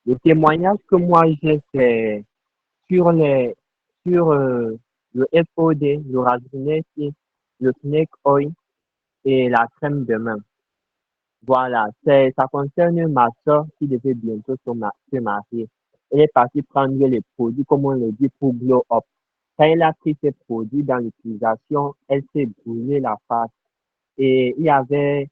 Le témoignage que moi j'ai, c'est sur sur le FOD, le Rasonet, le Snake Oil et la crème de main. Voilà, ça concerne ma soeur qui devait bientôt se marier. Elle est partie prendre les produits, comme on le dit, pour Glow Up. Quand elle a pris ces produits dans l'utilisation, elle s'est brûlée la face. Et il y avait,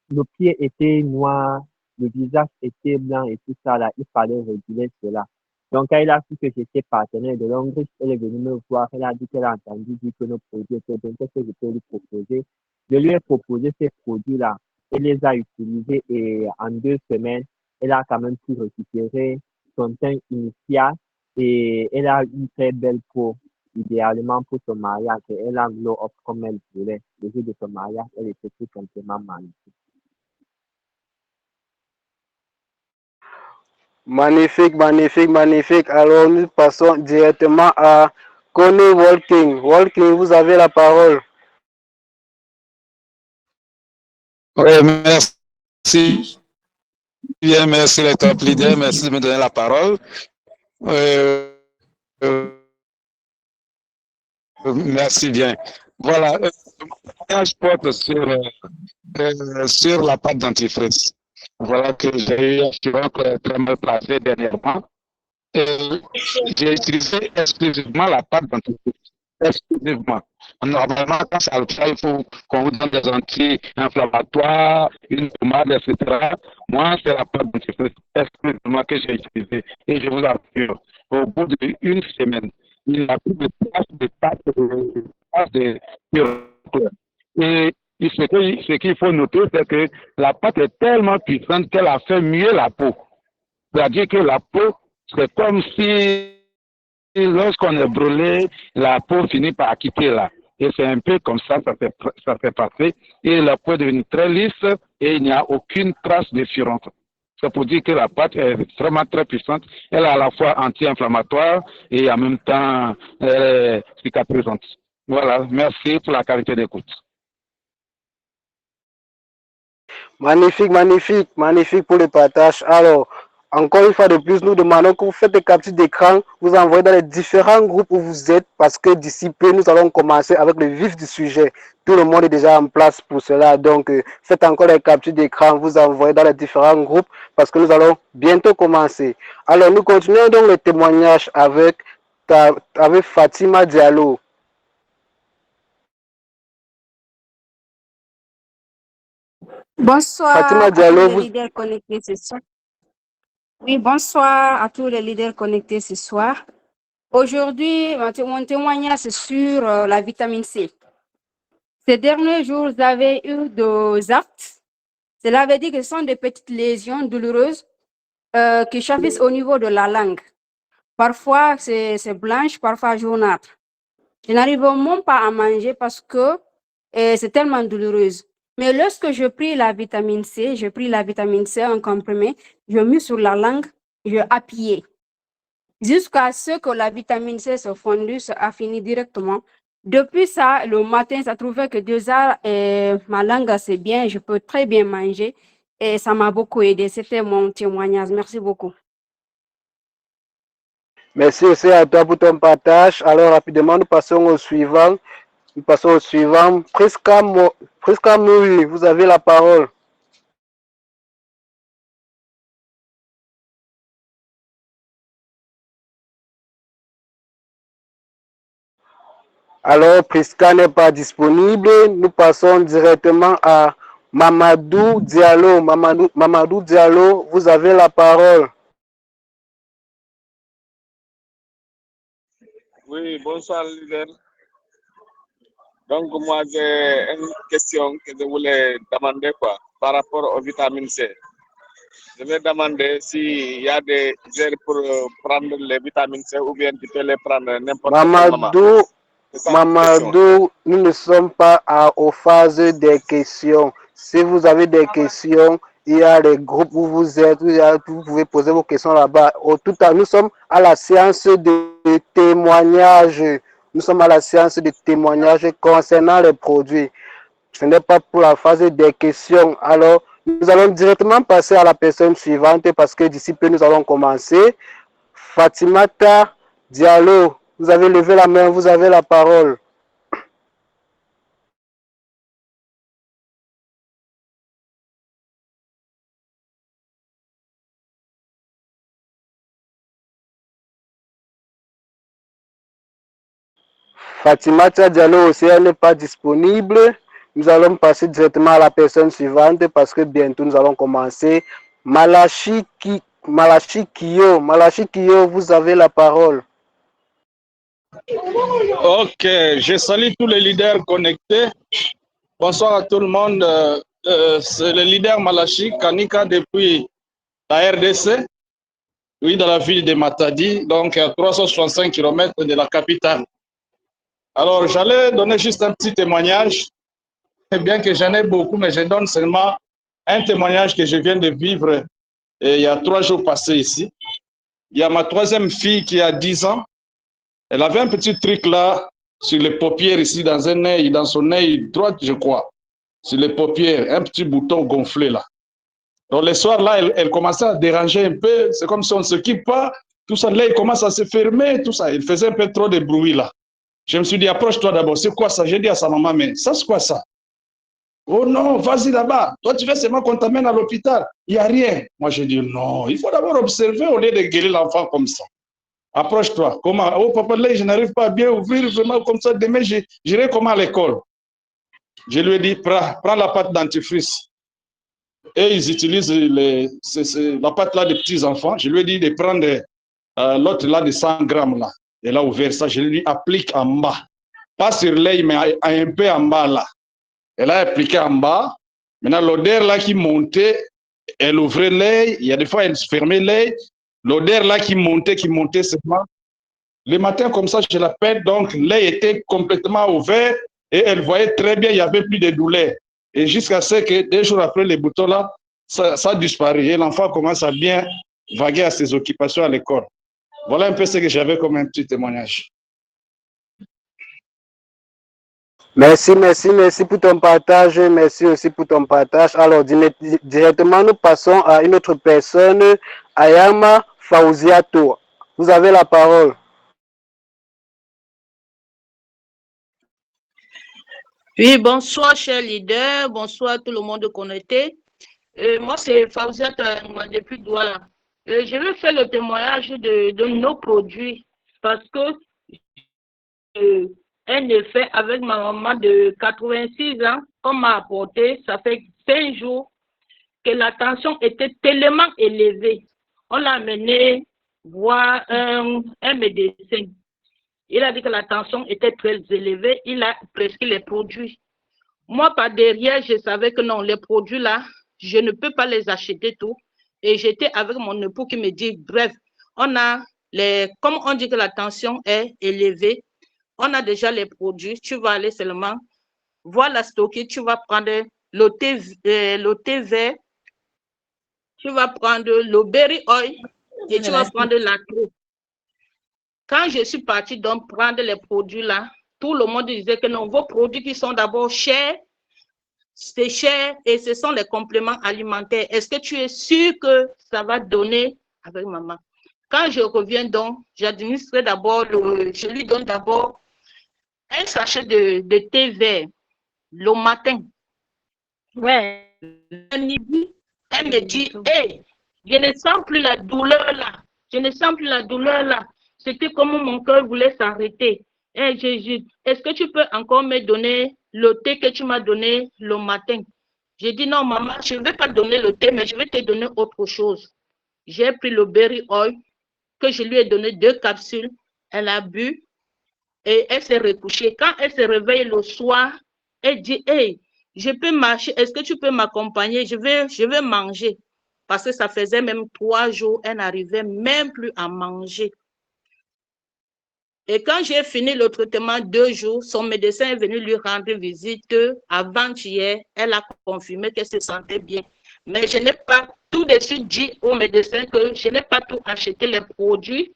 le pied était noir, le visage était blanc et tout ça là, il fallait réguler cela. Donc, quand elle a su que j'étais partenaire de Longreach, elle est venue me voir, elle a dit qu'elle a entendu dire que nos produits étaient bien, qu'est-ce que je peux lui proposer? Je lui ai proposé ces produits-là. Elle les a utilisés et en 2 semaines, elle a quand même pu récupérer son teint initial et elle a une très belle peau, idéalement pour son mariage. Et elle a glow up comme elle voulait. Le jour de son mariage, elle était tout simplement magnifique. Magnifique, magnifique, magnifique. Alors, nous passons directement à Connie Walking. Walking, vous avez la parole. Oui, merci. Bien, merci les top leaders. Merci de me donner la parole. Euh, euh, merci bien. Voilà. Je porte sur la pâte dentifrice. Voilà que j'ai eu un chirurgien très mal placé dernièrement. J'ai utilisé exclusivement la pâte dentifrice. Exclusivement. Normalement, quand ça le fait, il faut qu'on vous donne des anti-inflammatoires, une pommade, etc. Moi, c'est la pâte dentifrice exclusivement que j'ai utilisée. Et je vous assure, au bout d'une semaine, il n'y a plus de traces de pâte, de traces de pure. Et ce qu'il faut noter, c'est que la pâte est tellement puissante qu'elle a fait mieux la peau. C'est-à-dire que la peau, c'est comme si lorsqu'on est brûlé, la peau finit par quitter là. Et c'est un peu comme ça fait passer. Et la peau est devenue très lisse et il n'y a aucune trace de furante. C'est pour dire que la pâte est vraiment très puissante. Elle est à la fois anti-inflammatoire et en même temps cicatrisante. Voilà, merci pour la qualité d'écoute. Magnifique, magnifique, magnifique pour le partage. Alors, encore une fois de plus, nous demandons que vous faites des captures d'écran, vous envoyez dans les différents groupes où vous êtes, parce que d'ici peu, nous allons commencer avec le vif du sujet. Tout le monde est déjà en place pour cela, donc faites encore les captures d'écran, vous envoyez dans les différents groupes, parce que nous allons bientôt commencer. Alors, nous continuons donc le témoignage avec Fatima Diallo. Bonsoir Fatima à Diallo, tous les leaders connectés ce soir. Oui, bonsoir à tous les leaders connectés ce soir. Aujourd'hui, mon témoignage c'est sur la vitamine C. Ces derniers jours, vous avez eu des actes. Cela veut dire que ce sont des petites lésions douloureuses qui chafissent au niveau de la langue. Parfois, c'est blanche, parfois jaunâtre. Je n'arrive même pas à manger parce que c'est tellement douloureuse. Mais lorsque je pris la vitamine C en comprimé, je mis sur la langue, je appuyais. Jusqu'à ce que la vitamine C se fondue, se affinit directement. Depuis ça, le matin, ça trouvait que déjà, ma langue, c'est bien, je peux très bien manger. Et ça m'a beaucoup aidé. C'était mon témoignage. Merci beaucoup. merci aussi à toi pour ton partage. Alors, rapidement, nous passons au suivant. Priska Moui, vous avez la parole. Alors, Priska n'est pas disponible. Nous passons directement à Mamadou Diallo. Mamadou Diallo, vous avez la parole. Oui, bonsoir, leader. Donc, moi, j'ai une question que je voulais demander par rapport aux vitamines C. Je vais demander s'il y a des gels pour prendre les vitamines C ou bien tu peux les prendre n'importe quel moment. Mamadou, nous ne sommes pas aux phases des questions. Si vous avez des questions, il y a les groupes où vous êtes, vous pouvez poser vos questions là-bas. Nous sommes à la séance de témoignage. Nous sommes à la séance de témoignage concernant les produits. Ce n'est pas pour la phase des questions. Alors, Nous allons directement passer à la personne suivante parce que d'ici peu, nous allons commencer. Fatimata Diallo, vous avez levé la main, vous avez la parole. Fatimata Diallo aussi, elle n'est pas disponible. Nous allons passer directement à la personne suivante parce que bientôt nous allons commencer. Malachi Kio, vous avez la parole. Ok, je salue tous les leaders connectés. Bonsoir à tout le monde. C'est le leader Malachi Kanika depuis la RDC, oui, dans la ville de Matadi, donc à 365 km de la capitale. Alors, j'allais donner juste un petit témoignage, bien que j'en ai beaucoup, mais je donne seulement un témoignage que je viens de vivre il y a 3 jours passés ici. Il y a ma 3e fille qui a 10 ans. Elle avait un petit truc là sur les paupières ici, dans un œil, dans son œil droit, je crois, sur les paupières, un petit bouton gonflé là. Donc le soir là, elle commençait à déranger un peu, c'est comme si on ne s'occupe pas, tout ça, l'œil commence à se fermer, tout ça. Il faisait un peu trop de bruit là. Je me suis dit, approche-toi d'abord, c'est quoi ça? J'ai dit à sa maman, mais ça c'est quoi ça? Oh non, vas-y là-bas, toi tu veux seulement qu'on t'amène à l'hôpital, il n'y a rien. Moi j'ai dit, non, il faut d'abord observer au lieu de guérir l'enfant comme ça. Approche-toi. Comment? Oh, papa, là, je n'arrive pas à bien ouvrir, vraiment comme ça. Demain, j'irai comment à l'école? Je lui ai dit, prends la pâte dentifrice. Et ils utilisent la pâte là des petits-enfants. Je lui ai dit de prendre l'autre là de 100 grammes là. Elle a ouvert ça. Je lui ai dit, applique en bas. Pas sur l'œil, mais un peu en bas là. Elle a appliqué en bas. Maintenant, l'odeur là qui montait, elle ouvrait l'œil. Il y a des fois, elle fermait l'œil. L'odeur là qui montait seulement. Le matin, comme ça, je l'appelle, donc l'œil était complètement ouvert et elle voyait très bien, il n'y avait plus de douleur. Et jusqu'à ce que 2 jours après, les boutons là, ça a disparu et l'enfant commence à bien vaguer à ses occupations à l'école. Voilà un peu ce que j'avais comme un petit témoignage. Merci pour ton partage. Merci aussi pour ton partage. Alors, directement, nous passons à une autre personne, Ayama Fauziato. Vous avez la parole. Oui, bonsoir, chers leaders. Bonsoir, tout le monde connecté. Moi, c'est Fauziato depuis Douala. Je vais faire le témoignage de nos produits parce que un effet avec ma maman de 86 ans qu'on m'a apporté, ça fait 5 jours que la tension était tellement élevée. On l'a amené voir un médecin. Il a dit que la tension était très élevée. Il a prescrit les produits. Moi, par derrière, je savais que non, les produits là, je ne peux pas les acheter tout. Et j'étais avec mon époux qui me dit, bref, comme on dit que la tension est élevée, on a déjà les produits, tu vas aller seulement voir la stocker, tu vas prendre le thé vert, tu vas prendre le berry oil et tu vas prendre la crème. Quand je suis partie donc prendre les produits là, tout le monde disait que non, vos produits qui sont d'abord chers, c'est cher et ce sont les compléments alimentaires. Est-ce que tu es sûr que ça va donner avec maman? Quand je reviens donc, j'administre d'abord, je lui donne d'abord un sachet de thé vert le matin. Ouais. Le midi, elle me dit, hey, je ne sens plus la douleur là. Je ne sens plus la douleur là. C'était comme mon cœur voulait s'arrêter. Hey, est-ce que tu peux encore me donner le thé que tu m'as donné le matin? J'ai dit non, maman, je ne vais pas donner le thé, mais je vais te donner autre chose. J'ai pris le berry oil que je lui ai donné 2 capsules. Elle a bu et elle s'est recouchée. Quand elle se réveille le soir, elle dit, hey, je peux marcher, est-ce que tu peux m'accompagner? Je vais manger. Parce que ça faisait même 3 jours, elle n'arrivait même plus à manger. Et quand j'ai fini le traitement 2 jours, son médecin est venu lui rendre visite avant-hier. Elle a confirmé qu'elle se sentait bien. Mais je n'ai pas tout de suite dit au médecin que je n'ai pas tout acheté les produits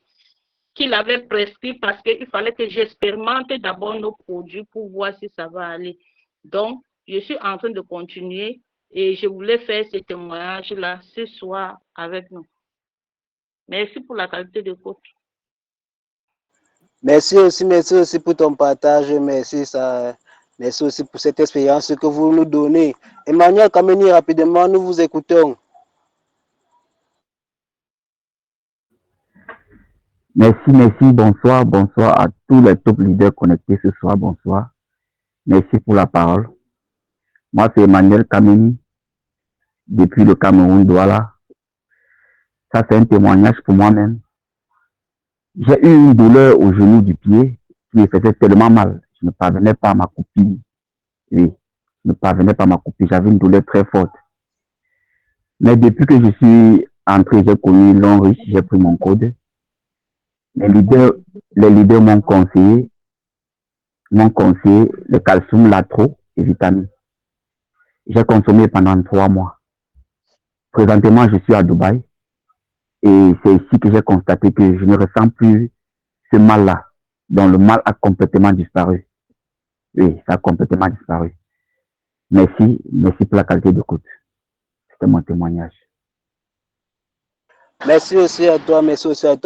qu'il avait prescrit parce qu'il fallait que j'expérimente d'abord nos produits pour voir si ça va aller. Donc, je suis en train de continuer Et je voulais faire ce témoignage-là ce soir avec nous. Merci pour la qualité de coach. Merci aussi pour ton partage. Merci aussi pour cette expérience que vous nous donnez. Emmanuel Kameni, rapidement, nous vous écoutons. Merci, bonsoir à tous les top leaders connectés ce soir, bonsoir. Merci pour la parole. Moi, c'est Emmanuel Kameni, depuis le Cameroun, Douala. Ça, c'est un témoignage pour moi-même. J'ai eu une douleur au genou du pied qui me faisait tellement mal. Je ne parvenais pas à ma copine. Oui, je ne parvenais pas à ma copine. J'avais une douleur très forte. Mais depuis que je suis entré, j'ai connu l'enriche, j'ai pris mon code. Les leaders m'ont conseillé le calcium, latro et vitamines. J'ai consommé pendant 3 mois. Présentement, je suis à Dubaï et c'est ici que j'ai constaté que je ne ressens plus ce mal-là. Donc le mal a complètement disparu. Oui, ça a complètement disparu. Merci pour la qualité d'écoute. C'était mon témoignage. Merci aussi à toi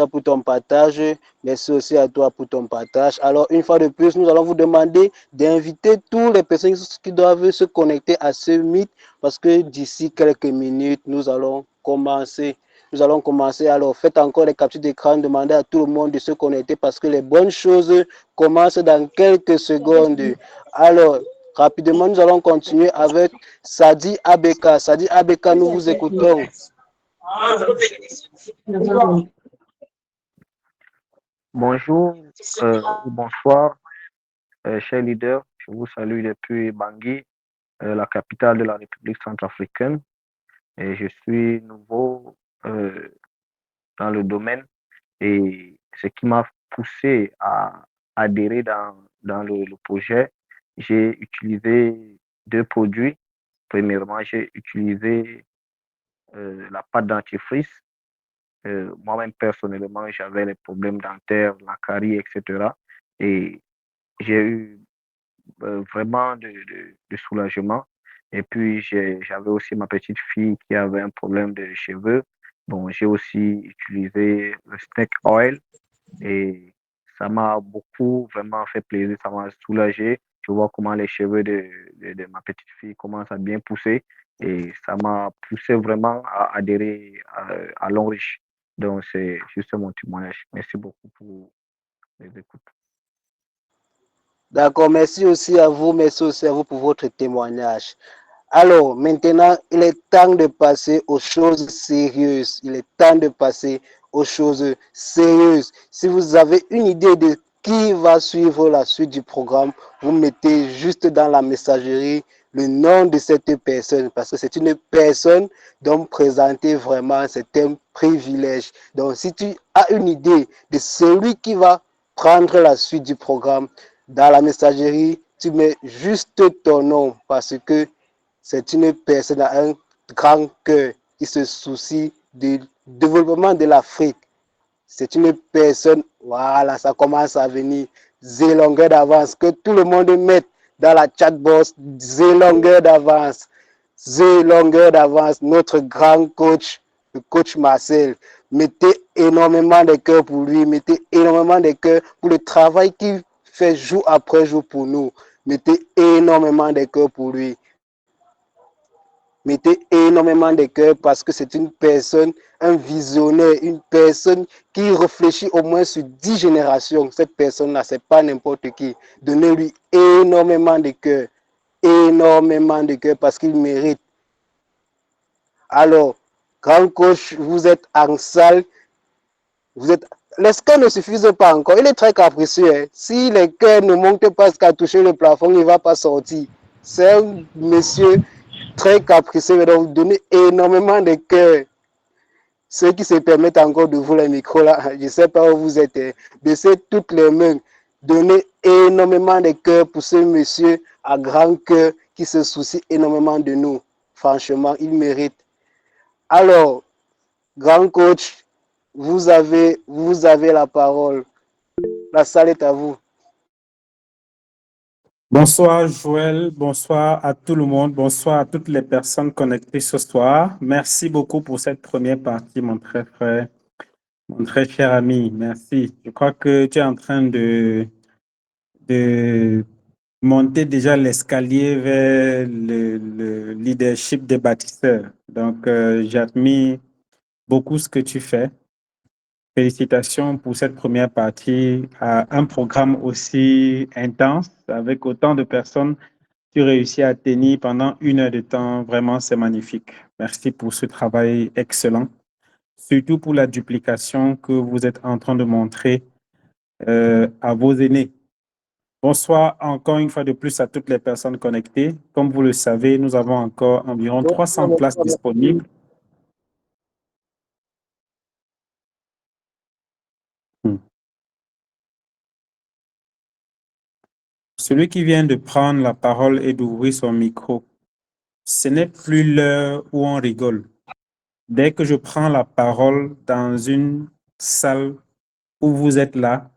pour ton partage. Merci aussi à toi pour ton partage. Alors, une fois de plus, nous allons vous demander d'inviter toutes les personnes qui doivent se connecter à ce mythe parce que d'ici quelques minutes, nous allons commencer. Alors, faites encore les captures d'écran, demandez à tout le monde de se connecter parce que les bonnes choses commencent dans quelques secondes. Alors, rapidement, nous allons continuer avec Sadi Abeka. Sadi Abeka, nous vous écoutons. Bonjour, bonsoir, chers leaders. Je vous salue depuis Bangui, la capitale de la République centrafricaine. Et je suis nouveau dans le domaine et ce qui m'a poussé à adhérer dans le projet, j'ai utilisé 2 produits. Premièrement, j'ai utilisé la pâte dentifrice. Moi-même, personnellement, j'avais les problèmes dentaires, la carie, etc. Et j'ai eu vraiment de soulagement. Et puis, j'avais aussi ma petite fille qui avait un problème de cheveux. Bon, j'ai aussi utilisé le snake oil et ça m'a beaucoup vraiment fait plaisir, ça m'a soulagé. Je vois comment les cheveux de ma petite fille commencent à bien pousser et ça m'a poussé vraiment à adhérer à l'enrichissement. Donc, c'est juste mon témoignage. Merci beaucoup pour les écoutes. D'accord, merci aussi à vous pour votre témoignage. Alors, maintenant, il est temps de passer aux choses sérieuses. Si vous avez une idée de qui va suivre la suite du programme, vous mettez juste dans la messagerie le nom de cette personne parce que c'est une personne dont présenter vraiment, c'est un privilège. Donc, si tu as une idée de celui qui va prendre la suite du programme, dans la messagerie, tu mets juste ton nom parce que c'est une personne à un grand cœur qui se soucie du développement de l'Afrique. C'est une personne, voilà, ça commence à venir. Zé longueur d'avance, que tout le monde mette dans la chatbox, Zé longueur d'avance, notre grand coach, le coach Marcel. Mettez énormément de cœur pour lui, mettez énormément de cœur pour le travail qu'il fait jour après jour pour nous. Mettez énormément de cœur pour lui. Mettez énormément de cœur parce que c'est une personne, un visionnaire, une personne qui réfléchit au moins sur 10 générations. Cette personne-là, c'est pas n'importe qui. Donnez-lui énormément de cœur parce qu'il mérite. Alors, grand coach, vous êtes en salle, les scans ne suffisent pas encore. Il est très capricieux. Hein. Si les cœurs ne montent pas jusqu'à toucher le plafond, il ne va pas sortir. C'est un monsieur très capricieux. Donc, donnez énormément de cœur. Ceux qui se permettent encore de vous les micros là, je ne sais pas où vous êtes. Baissez toutes les mains. Donnez énormément de cœur pour ce monsieur à grand cœur qui se soucie énormément de nous. Franchement, il mérite. Alors, grand coach, vous avez la parole. La salle est à vous. Bonsoir Joël, bonsoir à tout le monde, bonsoir à toutes les personnes connectées ce soir. Merci beaucoup pour cette première partie, mon très frère, mon très cher ami. Merci. Je crois que tu es en train de monter déjà l'escalier vers le leadership des bâtisseurs. Donc, j'admire beaucoup ce que tu fais. Félicitations pour cette première partie à un programme aussi intense avec autant de personnes. Tu réussis à tenir pendant 1 heure de temps. Vraiment, c'est magnifique. Merci pour ce travail excellent. Surtout pour la duplication que vous êtes en train de montrer à vos aînés. Bonsoir encore une fois de plus à toutes les personnes connectées. Comme vous le savez, nous avons encore environ 300 places disponibles. Celui qui vient de prendre la parole et d'ouvrir son micro, ce n'est plus l'heure où on rigole. Dès que je prends la parole dans une salle où vous êtes là,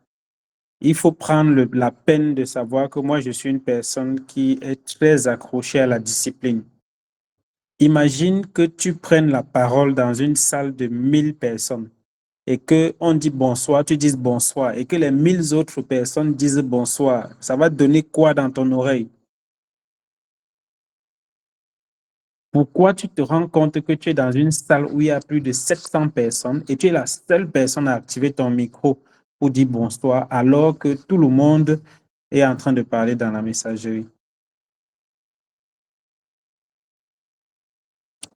il faut prendre la peine de savoir que moi, je suis une personne qui est très accrochée à la discipline. Imagine que tu prennes la parole dans une salle de 1000 personnes et qu'on dit bonsoir, tu dises bonsoir et que les 1000 autres personnes disent bonsoir. Ça va donner quoi dans ton oreille? Pourquoi tu te rends compte que tu es dans une salle où il y a plus de 700 personnes et tu es la seule personne à activer ton micro pour dire bonsoir alors que tout le monde est en train de parler dans la messagerie?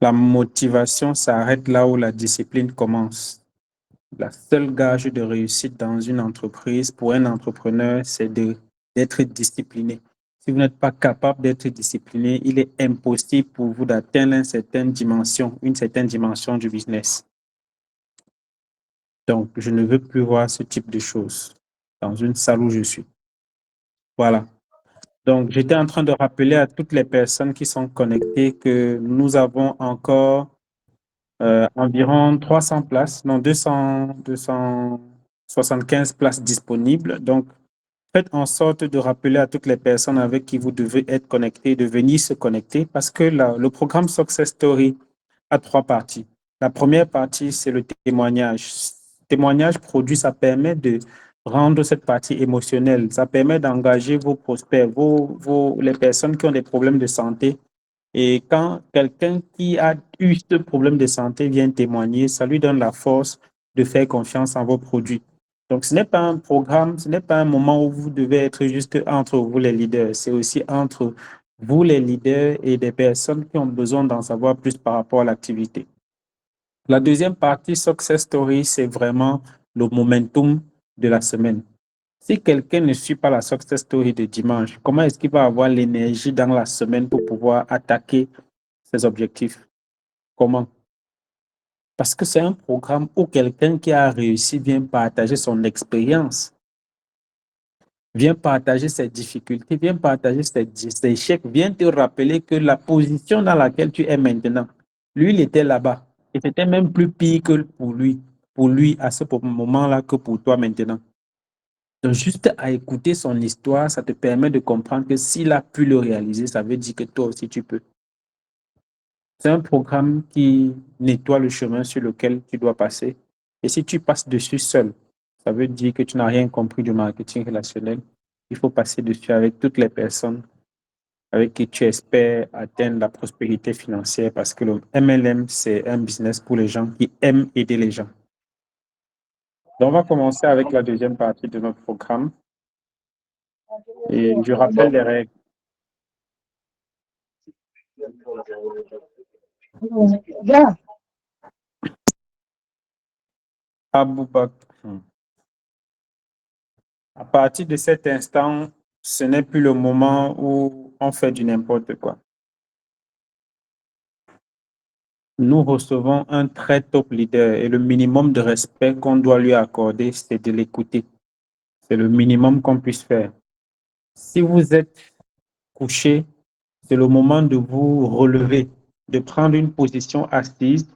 La motivation s'arrête là où la discipline commence. La seule gage de réussite dans une entreprise pour un entrepreneur, c'est d'être discipliné. Si vous n'êtes pas capable d'être discipliné, il est impossible pour vous d'atteindre une certaine dimension du business. Donc, je ne veux plus voir ce type de choses dans une salle où je suis. Voilà. Donc, j'étais en train de rappeler à toutes les personnes qui sont connectées que nous avons encore environ 300 places, non, 275 places disponibles. Donc, faites en sorte de rappeler à toutes les personnes avec qui vous devez être connectés de venir se connecter parce que le programme Success Story a 3 parties. La première partie, c'est le témoignage. Témoignage produit, ça permet de rendre cette partie émotionnelle. Ça permet d'engager vos prospects, les personnes qui ont des problèmes de santé. Et quand quelqu'un qui a eu ce problème de santé vient témoigner, ça lui donne la force de faire confiance en vos produits. Donc, ce n'est pas un programme, ce n'est pas un moment où vous devez être juste entre vous les leaders. C'est aussi entre vous les leaders et des personnes qui ont besoin d'en savoir plus par rapport à l'activité. La deuxième partie, Success Story, c'est vraiment le momentum de la semaine. Si quelqu'un ne suit pas la Success Story de dimanche, comment est-ce qu'il va avoir l'énergie dans la semaine pour pouvoir attaquer ses objectifs? Comment? Parce que c'est un programme où quelqu'un qui a réussi vient partager son expérience, vient partager ses difficultés, vient partager ses échecs, vient te rappeler que la position dans laquelle tu es maintenant, lui, il était là-bas. Et c'était même plus pire que pour lui à ce moment-là que pour toi maintenant. Donc, juste à écouter son histoire, ça te permet de comprendre que s'il a pu le réaliser, ça veut dire que toi aussi tu peux. C'est un programme qui nettoie le chemin sur lequel tu dois passer. Et si tu passes dessus seul, ça veut dire que tu n'as rien compris du marketing relationnel. Il faut passer dessus avec toutes les personnes avec qui tu espères atteindre la prospérité financière parce que le MLM, c'est un business pour les gens qui aiment aider les gens. Donc, on va commencer avec la deuxième partie de notre programme. Et je rappelle les règles. À partir de cet instant, ce n'est plus le moment où on fait du n'importe quoi. Nous recevons un très top leader et le minimum de respect qu'on doit lui accorder, c'est de l'écouter. C'est le minimum qu'on puisse faire. Si vous êtes couché, c'est le moment de vous relever, de prendre une position assise,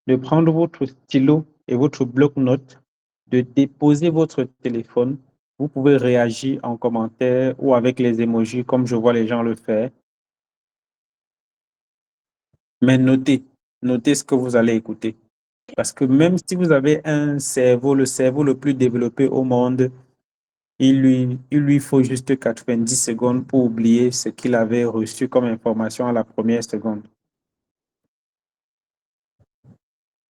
de prendre votre stylo et votre bloc-notes, de déposer votre téléphone Vous pouvez réagir en commentaire ou avec les emojis comme je vois les gens le faire. Mais notez ce que vous allez écouter. Parce que même si vous avez un cerveau, le cerveau le plus développé au monde, il lui faut juste 90 secondes pour oublier ce qu'il avait reçu comme information à la première seconde.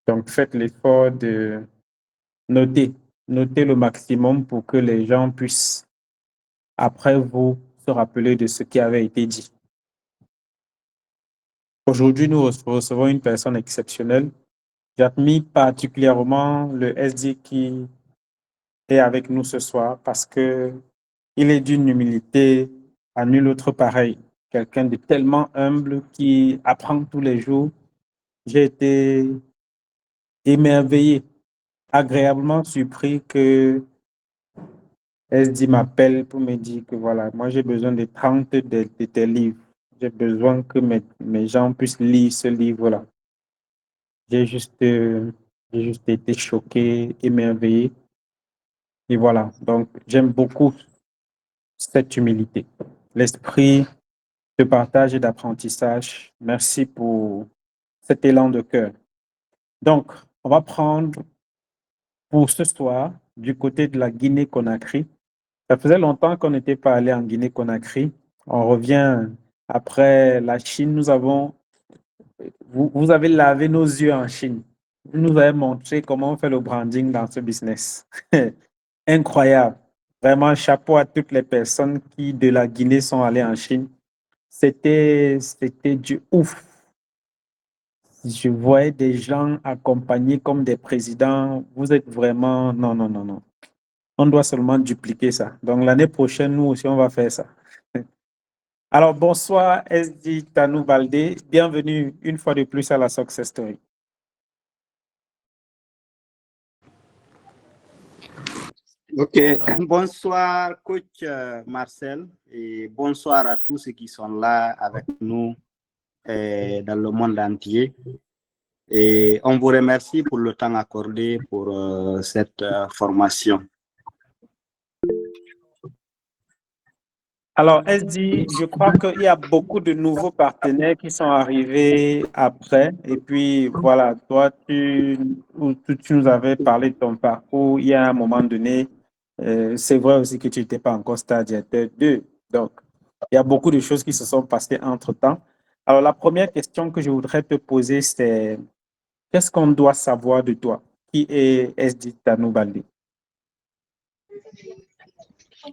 Donc, faites l'effort de noter le maximum pour que les gens puissent, après vous, se rappeler de ce qui avait été dit. Aujourd'hui, nous recevons une personne exceptionnelle. J'admire particulièrement le SD qui est avec nous ce soir parce que il est d'une humilité à nul autre pareil. Quelqu'un de tellement humble qui apprend tous les jours. J'ai été émerveillé, agréablement surpris que SD m'appelle pour me dire que voilà, moi j'ai besoin de 30 de tes livres. J'ai besoin que mes gens puissent lire ce livre-là. J'ai juste été choqué, émerveillé. Et voilà, donc j'aime beaucoup cette humilité, l'esprit de partage et d'apprentissage. Merci pour cet élan de cœur. Donc, on va prendre pour ce soir du côté de la Guinée-Conakry. Ça faisait longtemps qu'on n'était pas allé en Guinée-Conakry. On revient après la Chine. Vous avez lavé nos yeux en Chine. Vous nous avez montré comment on fait le branding dans ce business. Incroyable. Vraiment, chapeau à toutes les personnes qui, de la Guinée, sont allées en Chine. C'était du ouf. Je voyais des gens accompagnés comme des présidents. Vous êtes vraiment... Non, non, non, non. On doit seulement dupliquer ça. Donc, l'année prochaine, nous aussi, on va faire ça. Alors, bonsoir, SD Tanou Baldé. Bienvenue une fois de plus à la Success Story. Ok, bonsoir coach Marcel et bonsoir à tous ceux qui sont là avec nous dans le monde entier. Et on vous remercie pour le temps accordé pour cette formation. Alors, SD, je crois qu'il y a beaucoup de nouveaux partenaires qui sont arrivés après. Et puis, voilà, toi, tu nous avais parlé de ton parcours il y a un moment donné. C'est vrai aussi que tu n'étais pas encore stade directeur 2. Donc, il y a beaucoup de choses qui se sont passées entre-temps. Alors, la première question que je voudrais te poser, c'est qu'est-ce qu'on doit savoir de toi? Qui est SD Tanou Baldé?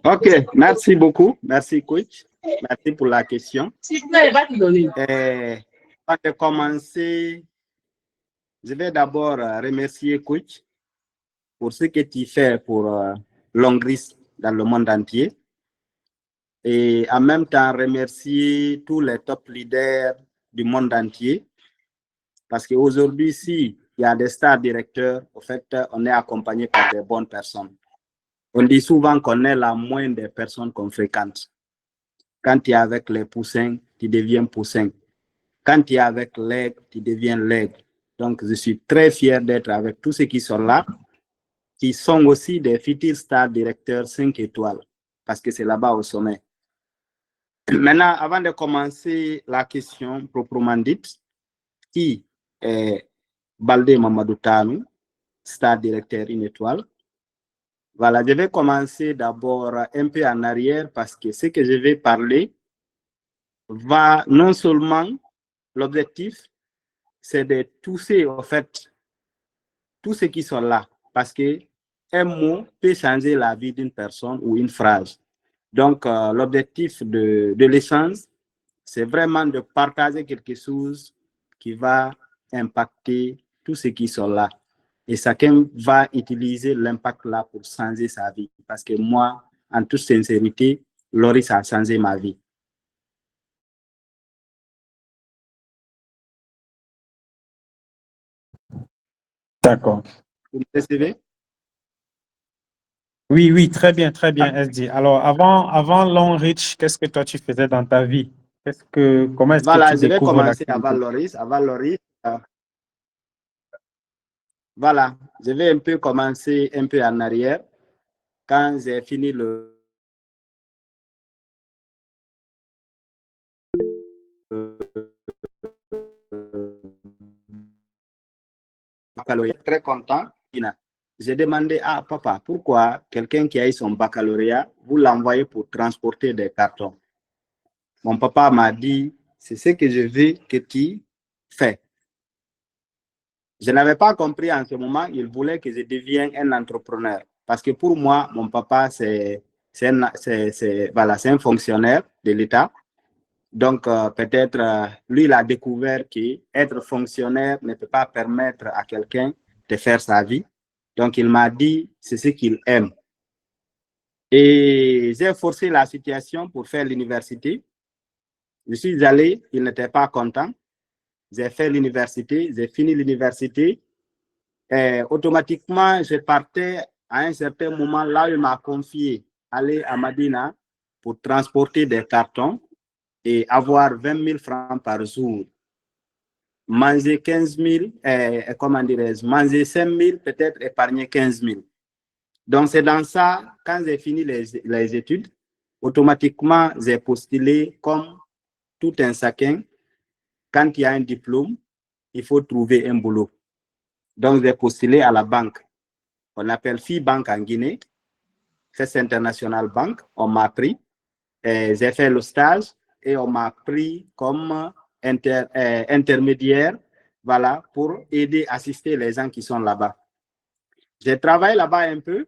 Ok, merci beaucoup. Merci coach. Merci pour la question. Avant de commencer, je vais d'abord remercier coach pour ce que tu fais pour Longris dans le monde entier. Et en même temps, remercier tous les top leaders du monde entier. Parce qu'aujourd'hui, s'il y a des stars directeurs, au fait, on est accompagné par des bonnes personnes. On dit souvent qu'on est la moindre des personnes qu'on fréquente. Quand tu es avec les poussins, tu deviens poussin. Quand tu es avec l'aigle, tu deviens l'aigle. Donc, je suis très fier d'être avec tous ceux qui sont là, qui sont aussi des futurs stars directeurs 5 étoiles, parce que c'est là-bas au sommet. Maintenant, avant de commencer la question proprement dite, qui est Baldé Mamadou Tanou, star directeur 1 étoile? Voilà, je vais commencer d'abord un peu en arrière parce que ce que je vais parler va non seulement, l'objectif, c'est de toucher en fait tous ceux qui sont là parce que un mot peut changer la vie d'une personne ou une phrase. Donc, l'objectif de l'essence, c'est vraiment de partager quelque chose qui va impacter tous ceux qui sont là. Et chacun va utiliser l'impact là pour changer sa vie. Parce que moi, en toute sincérité, Loris a changé ma vie. D'accord. Vous me recevez? Oui, oui, très bien, SD. Alors, avant Long Reach, qu'est-ce que toi tu faisais dans ta vie? Comment est-ce Voilà, que tu je vais découvres commencer l'activité? avant Loris. Voilà, je vais un peu commencer un peu en arrière. quand j'ai fini le baccalauréat, très content. J'ai demandé à papa, pourquoi quelqu'un qui a eu son baccalauréat, vous l'envoyez pour transporter des cartons? Mon papa m'a dit, c'est ce que je veux que tu fais. Je n'avais pas compris en ce moment, il voulait que je devienne un entrepreneur. Parce que pour moi, mon papa, c'est un fonctionnaire de l'État. Donc, peut-être, lui, il a découvert qu'être fonctionnaire ne peut pas permettre à quelqu'un de faire sa vie. Donc, il m'a dit, c'est ce qu'il aime. Et j'ai forcé la situation pour faire l'université. Je suis allé, il n'était pas content. J'ai fait l'université, j'ai fini l'université. Automatiquement, je partais à un certain moment là où il m'a confié aller à Madina pour transporter des cartons et avoir 20 000 francs par jour. Manger 15 000, comment dirais-je, manger 5 000, peut-être épargner 15 000. Donc, c'est dans ça, quand j'ai fini les études, automatiquement, j'ai postulé comme tout un chacun. Quand il y a un diplôme, il faut trouver un boulot. Donc, j'ai postulé à la banque. On appelle FIBank en Guinée. C'est International Bank. On m'a pris. J'ai fait le stage et on m'a pris comme intermédiaire, voilà, pour aider, assister les gens qui sont là-bas. J'ai travaillé là-bas un peu.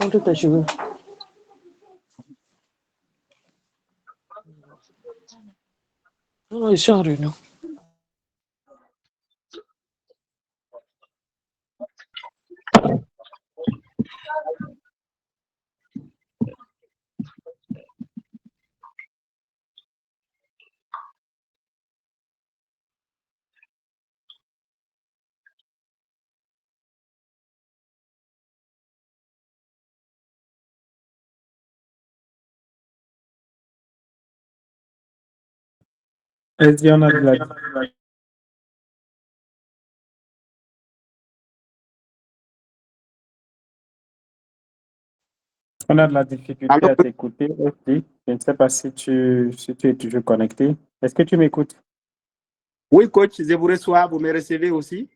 Montre tes cheveux. Non, ils sont en réunion. Est-ce qu'il y en a de la... On a de la difficulté Alors, à t'écouter aussi. Je ne sais pas si tu es toujours connecté. Est-ce que tu m'écoutes? oui, coach, je vous reçois, vous me recevez aussi?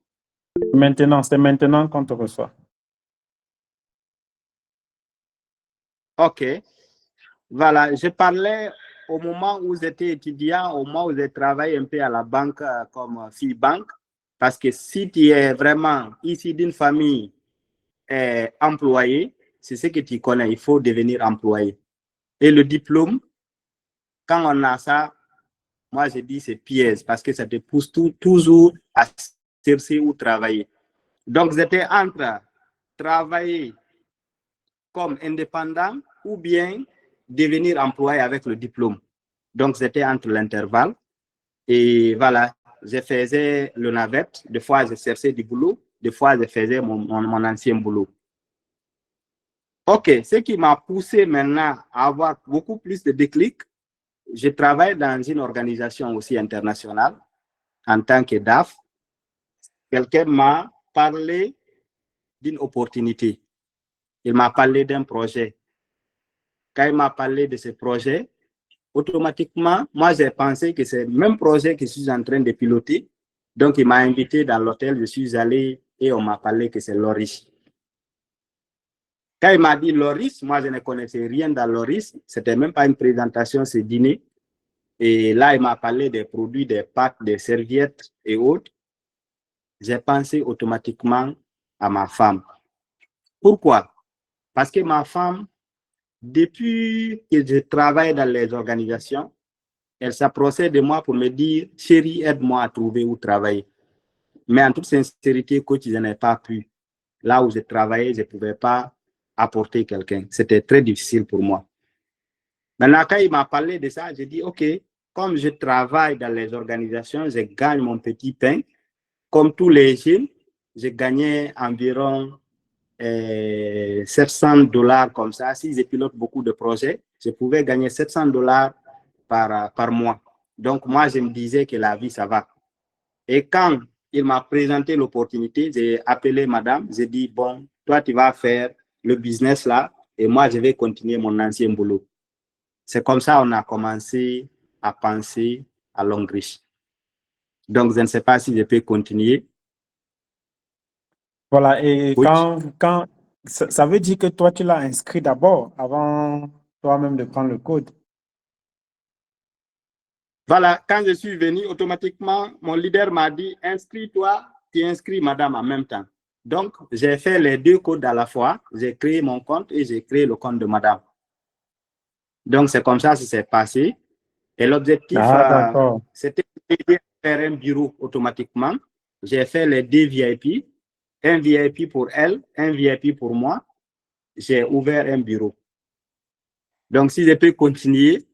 Maintenant, c'est maintenant qu'on te reçoit. OK. Voilà, je parlais au moment où j'étais étudiant, au moment où j'ai travaillé un peu à la banque comme FIBank, parce que si tu es vraiment ici d'une famille employée, c'est ce que tu connais, il faut devenir employé. Et le diplôme, quand on a ça, moi je dis c'est piège, parce que ça te pousse toujours à chercher où travailler. Donc j'étais entre travailler comme indépendant ou bien devenir employé avec le diplôme. Donc, c'était entre l'intervalle. Et voilà, je faisais le navette. Des fois, je cherchais du boulot. Des fois, je faisais mon ancien boulot. OK, ce qui m'a poussé maintenant à avoir beaucoup plus de déclic, je travaille dans une organisation aussi internationale en tant que DAF. Quelqu'un m'a parlé d'une opportunité. Il m'a parlé d'un projet. Quand il m'a parlé de ce projet, automatiquement, moi, j'ai pensé que c'est le même projet que je suis en train de piloter. Donc, il m'a invité dans l'hôtel, je suis allé et on m'a parlé que c'est Loris. Quand il m'a dit Loris, moi, je ne connaissais rien dans Loris. Ce n'était même pas une présentation, c'est dîner. Et là, il m'a parlé des produits, des pâtes, des serviettes et autres. J'ai pensé automatiquement à ma femme. Pourquoi? Parce que ma femme, depuis que je travaille dans les organisations, elle s'approchait de moi pour me dire, chérie, aide-moi à trouver où travailler. Mais en toute sincérité, coach, je n'ai pas pu. Là où je travaillais, je ne pouvais pas apporter quelqu'un. C'était très difficile pour moi. Maintenant, quand il m'a parlé de ça, j'ai dit, OK, comme je travaille dans les organisations, je gagne mon petit pain. Comme tous les jeunes, je gagnais environ $700 comme ça. Si je pilote beaucoup de projets, je pouvais gagner $700 par mois. Donc, moi, je me disais que la vie, ça va. Et quand il m'a présenté l'opportunité, j'ai appelé madame, j'ai dit, bon, toi, tu vas faire le business là et moi, je vais continuer mon ancien boulot. C'est comme ça qu'on a commencé à penser à Longreach. Donc, je ne sais pas si je peux continuer. Voilà, et Oui. quand ça veut dire que toi, tu l'as inscrit d'abord avant toi-même de prendre le code. Voilà, quand je suis venu, automatiquement, mon leader m'a dit, inscris-toi, tu inscris madame en même temps. Donc, j'ai fait les deux codes à la fois. J'ai créé mon compte et j'ai créé le compte de madame. Donc, c'est comme ça que ça s'est passé. Et l'objectif, D'accord. c'était de faire un bureau automatiquement. J'ai fait les deux VIP, un VIP pour elle, un VIP pour moi. J'ai ouvert un bureau. Donc, si je peux continuer,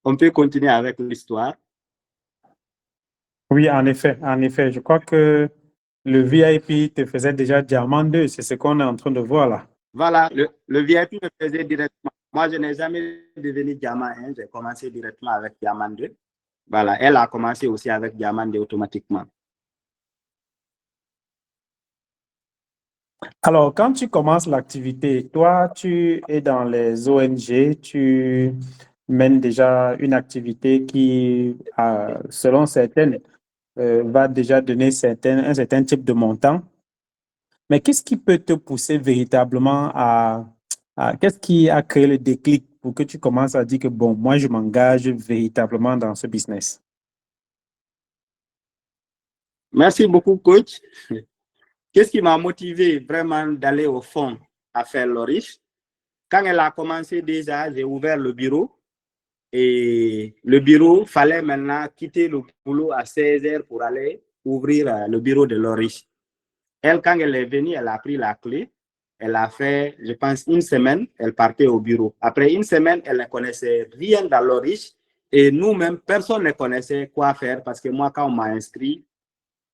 on peut continuer avec l'histoire. Oui, en effet, je crois que le VIP te faisait déjà diamant 2, c'est ce qu'on est en train de voir là. Voilà, le VIP me faisait directement. Moi, je n'ai jamais devenu diamant 1, j'ai commencé directement avec diamant 2. Voilà, elle a commencé aussi avec diamant 2 automatiquement. Alors, quand tu commences l'activité, toi, tu es dans les ONG, tu mènes déjà une activité qui, selon certaines, va déjà donner un certain type de montant. Mais qu'est-ce qui peut te pousser véritablement qu'est-ce qui a créé le déclic pour que tu commences à dire que, bon, moi, je m'engage véritablement dans ce business? Merci beaucoup, coach. Qu'est-ce qui m'a motivé vraiment d'aller au fond à faire Longreach? Quand elle a commencé déjà, j'ai ouvert le bureau. Et le bureau, fallait maintenant quitter le boulot à 16h pour aller ouvrir le bureau de Longreach. Elle, quand elle est venue, elle a pris la clé. Elle a fait, je pense, une semaine, elle partait au bureau. Après une semaine, elle ne connaissait rien dans Longreach. Et nous-mêmes, personne ne connaissait quoi faire parce que moi, quand on m'a inscrit,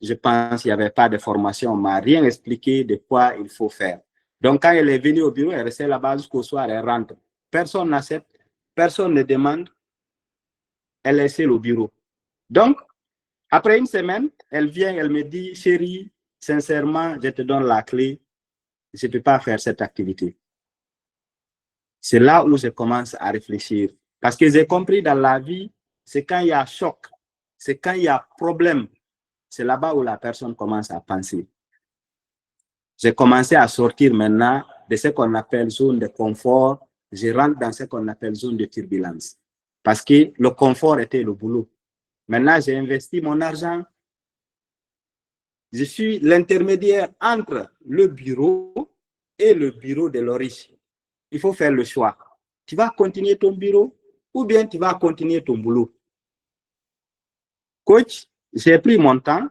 je pense qu'il n'y avait pas de formation. On ne m'a rien expliqué de quoi il faut faire. Donc, quand elle est venue au bureau, elle restait là-bas jusqu'au soir, elle rentre. Personne n'accepte, personne ne demande. Elle est seule au bureau. Donc, après une semaine, elle vient, elle me dit, chérie, sincèrement, je te donne la clé. Je ne peux pas faire cette activité. C'est là où je commence à réfléchir. Parce que j'ai compris dans la vie, c'est quand il y a choc, c'est quand il y a problème, c'est là-bas où la personne commence à penser. J'ai commencé à sortir maintenant de ce qu'on appelle zone de confort. Je rentre dans ce qu'on appelle zone de turbulence. Parce que le confort était le boulot. Maintenant, j'ai investi mon argent. Je suis l'intermédiaire entre le bureau et le bureau de Longreach. Il faut faire le choix. Tu vas continuer ton bureau ou bien tu vas continuer ton boulot. Coach, j'ai pris mon temps.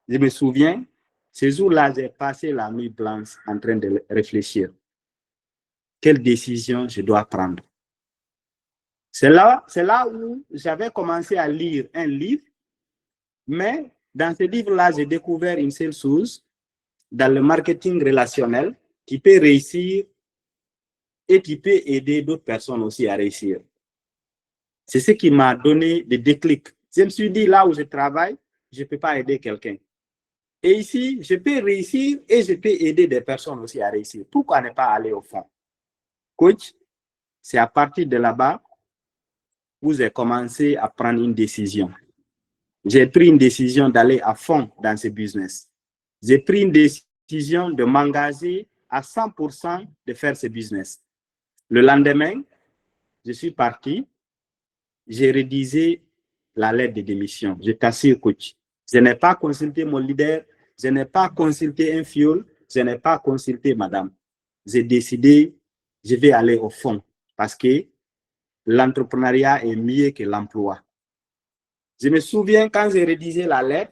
Je me souviens, ce jour-là, j'ai passé la nuit blanche en train de réfléchir. Quelle décision je dois prendre? C'est là où j'avais commencé à lire un livre, mais dans ce livre-là, j'ai découvert une seule chose, dans le marketing relationnel, qui peut réussir et qui peut aider d'autres personnes aussi à réussir. C'est ce qui m'a donné des déclics. Je me suis dit, là où je travaille, je ne peux pas aider quelqu'un. Et ici, je peux réussir et je peux aider des personnes aussi à réussir. Pourquoi ne pas aller au fond? Coach, c'est à partir de là-bas où j'ai commencé à prendre une décision. J'ai pris une décision d'aller à fond dans ce business. J'ai pris une décision de m'engager à 100% de faire ce business. Le lendemain, je suis parti. J'ai rédigé la lettre de démission. Je t'assure, coach. Je n'ai pas consulté mon leader. Je n'ai pas consulté un fiole. Je n'ai pas consulté madame. J'ai décidé, je vais aller au fond parce que l'entrepreneuriat est mieux que l'emploi. Je me souviens quand j'ai rédigé la lettre,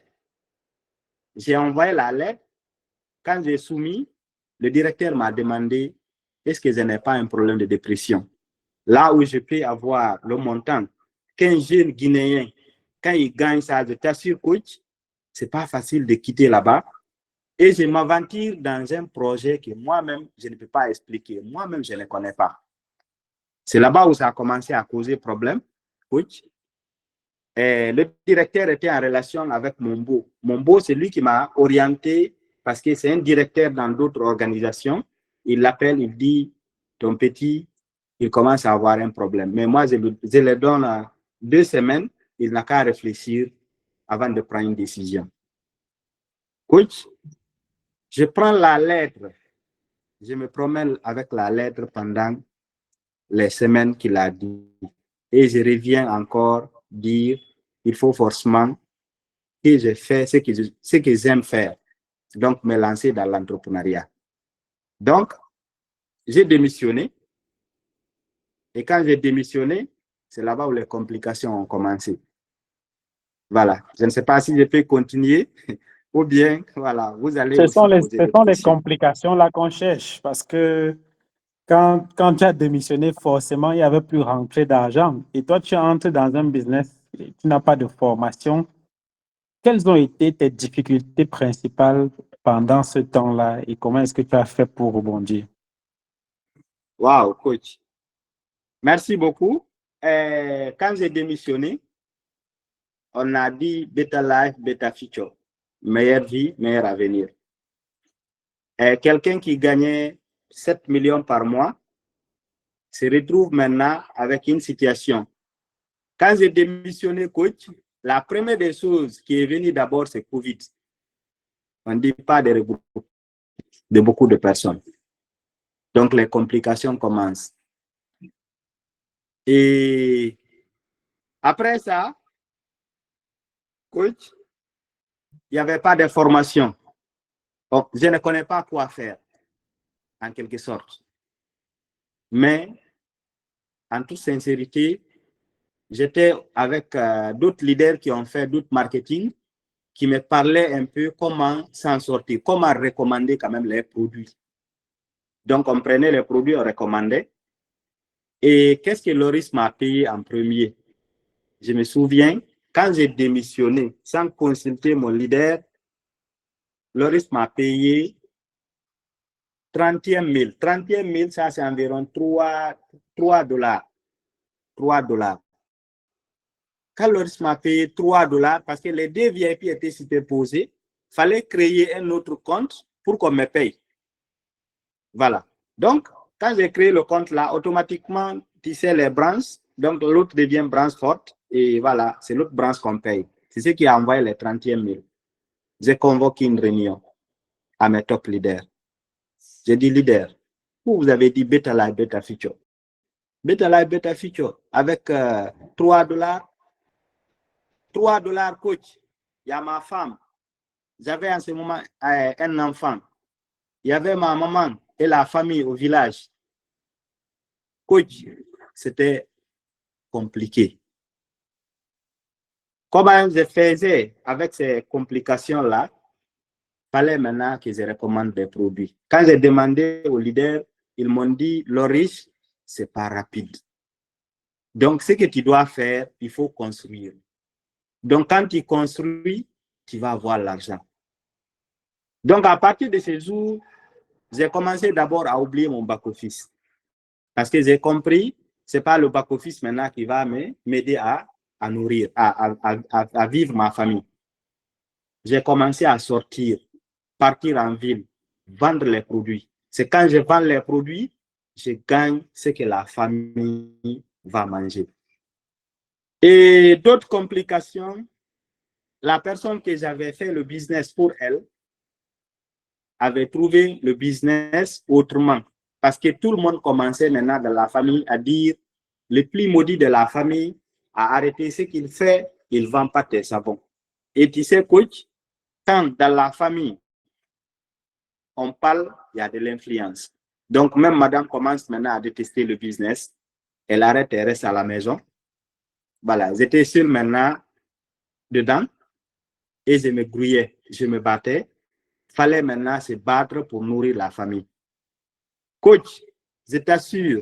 J'ai envoyé la lettre. Quand j'ai soumis, le directeur m'a demandé est-ce que je n'ai pas un problème de dépression. Là où je peux avoir le montant qu'un jeune Guinéen, quand il gagne ça, je t'assure, coach, c'est pas facile de quitter là-bas. Et je m'aventure dans un projet que moi-même, je ne peux pas expliquer. Moi-même, je ne connais pas. C'est là-bas où ça a commencé à causer problème, coach. Et le directeur était en relation avec Mombo. Mombo, c'est lui qui m'a orienté parce que c'est un directeur dans d'autres organisations. Il l'appelle, il dit, ton petit, il commence à avoir un problème. Mais moi, je lui donne 2 semaines, il n'a qu'à réfléchir avant de prendre une décision. Coach, je prends la lettre, je me promène avec la lettre pendant les semaines qu'il a dit. Et je reviens encore dire, il faut forcément que je fais ce que j'aime faire. Donc, me lancer dans l'entrepreneuriat. Donc, j'ai démissionné. Et quand j'ai démissionné, c'est là-bas où les complications ont commencé. Voilà. Je ne sais pas si je peux continuer ou bien, voilà, vous allez aussi poser des questions. Complications là qu'on cherche parce que quand tu as démissionné, forcément, il n'y avait plus rentrée d'argent. Et toi, tu entres dans un business, et tu n'as pas de formation. Quelles ont été tes difficultés principales pendant ce temps-là et comment est-ce que tu as fait pour rebondir? Wow, coach. Merci beaucoup. Quand j'ai démissionné, on a dit Better Life, Better Future. Meilleure vie, meilleur avenir. Quelqu'un qui gagnait 7 millions par mois se retrouve maintenant avec une situation. Quand j'ai démissionné, coach, la première des choses qui est venue d'abord, c'est Covid. On ne dit pas de beaucoup de personnes. Donc, les complications commencent. Et après ça, coach, il n'y avait pas de formation. Donc, je ne connais pas quoi faire, en quelque sorte. Mais, en toute sincérité, j'étais avec d'autres leaders qui ont fait d'autres marketing, qui me parlaient un peu comment s'en sortir, comment recommander quand même les produits. Donc, on prenait les produits, on recommandait. Et qu'est-ce que Loris m'a payé en premier? Je me souviens, quand j'ai démissionné, sans consulter mon leader, Loris m'a payé 31 000. 31 000, ça c'est environ 3 $. 3 $. Quand Loris m'a payé 3 $, parce que les 2 VIP étaient superposés, il fallait créer un autre compte pour qu'on me paye. Voilà. Donc, quand j'ai créé le compte là, automatiquement, tu sais les branches, donc l'autre devient branche forte, et voilà, c'est l'autre branche qu'on paye. C'est ce qui a envoyé les 31 000. J'ai convoqué une réunion à mes top leaders. J'ai dit, leader, vous avez dit Better Life, Better Future. Better Life, Better Future, avec 3 $. 3 $, coach. Il y a ma femme. J'avais en ce moment un enfant. Il y avait ma maman et la famille au village. Coach, c'était compliqué. Comment je faisais avec ces complications-là? Il fallait maintenant que je recommande des produits. Quand j'ai demandé aux leaders, ils m'ont dit, Loris, ce n'est pas rapide. Donc, ce que tu dois faire, il faut construire. Donc, quand tu construis, tu vas avoir l'argent. Donc, à partir de ce jour, j'ai commencé d'abord à oublier mon back-office. Parce que j'ai compris, ce n'est pas le back-office maintenant qui va m'aider à nourrir, à vivre ma famille. J'ai commencé à sortir, partir en ville, vendre les produits. C'est quand je vends les produits, je gagne ce que la famille va manger. Et d'autres complications, la personne que j'avais fait le business pour elle avait trouvé le business autrement. Parce que tout le monde commençait maintenant dans la famille à dire le plus maudit de la famille a arrêté ce qu'il fait, il ne vend pas tes savons. Et tu sais, coach, quand dans la famille, on parle, il y a de l'influence. Donc, même madame commence maintenant à détester le business. Elle arrête et reste à la maison. Voilà, j'étais seul maintenant dedans. et je me grouillais, je me battais. Fallait maintenant se battre pour nourrir la famille. Coach, je t'assure,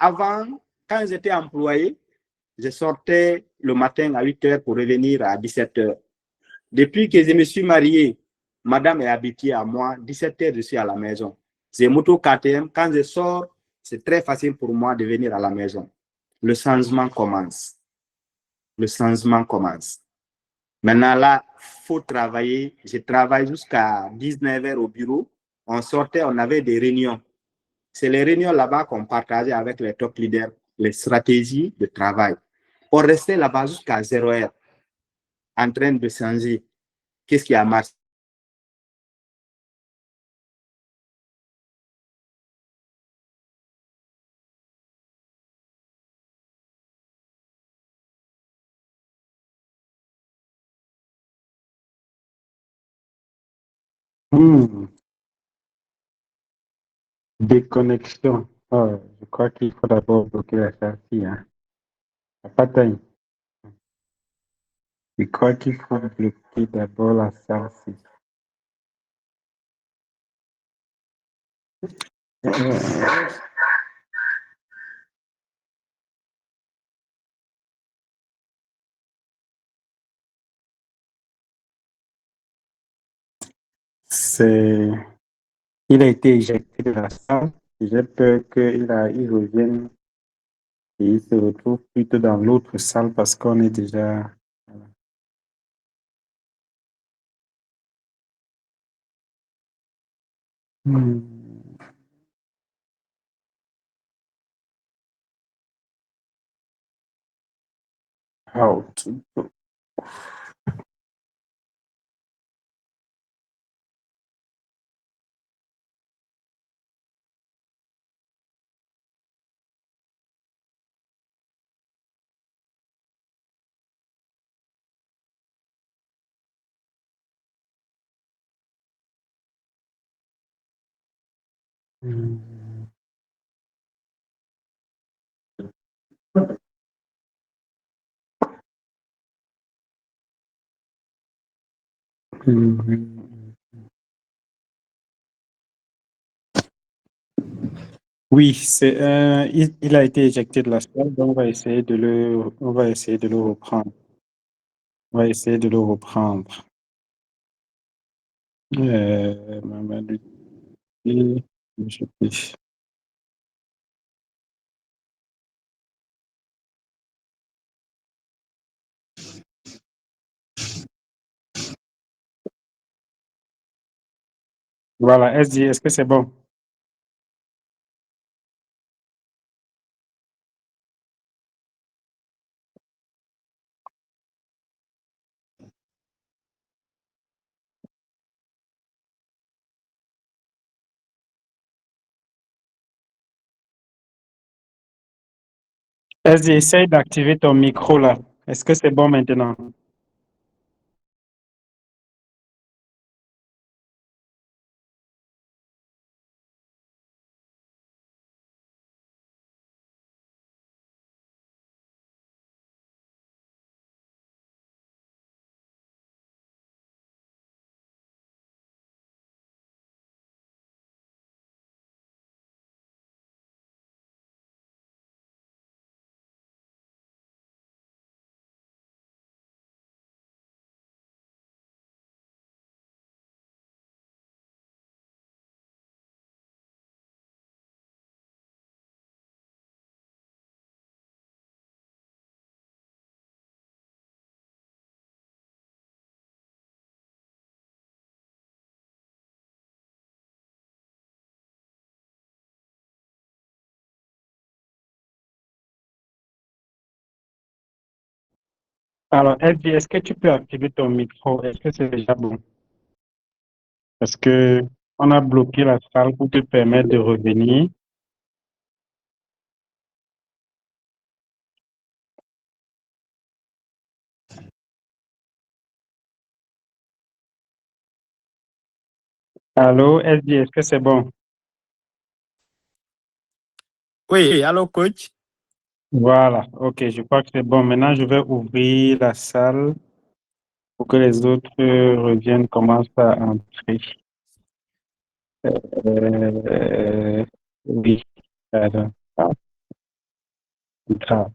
avant, quand j'étais employé, je sortais le matin à 8 heures pour revenir à 17 heures. Depuis que je me suis marié, madame est habituée à moi, 17 heures, je suis à la maison. J'ai moto KTM, quand je sors, c'est très facile pour moi de venir à la maison. Le changement commence. Le changement commence. Maintenant, là, il faut travailler. Je travaille jusqu'à 19 heures au bureau. On sortait, on avait des réunions. C'est les réunions là-bas qu'on partageait avec les top leaders, les stratégies de travail. On restait là-bas jusqu'à 0 heure, en train de changer. Qu'est-ce qui a marché? Déconnexion. Oh, je crois qu'il faut d'abord bloquer la sortie. Hein. Pas time. Je crois qu'il faut bloquer d'abord la sortie. C'est... Il a été éjecté de la salle. J'ai peur qu'il revienne et il se retrouve plutôt dans l'autre salle parce qu'on est déjà... Out. Oui, il a été éjecté de la salle, donc on va essayer de le reprendre. On va essayer de le reprendre. Mamadou, je sais. Voilà, SD, est-ce que c'est bon? SD, essaye d'activer ton micro là. Est-ce que c'est bon maintenant? Alors, SD, est-ce que tu peux activer ton micro? Est-ce que c'est déjà bon? Parce que on a bloqué la salle pour te permettre de revenir. Allô, SD, est-ce que c'est bon? Oui, allô, coach? Voilà, ok, je crois que c'est bon. Maintenant, je vais ouvrir la salle. pour que les autres reviennent, commencent à entrer. Oui, alors, c'est grave,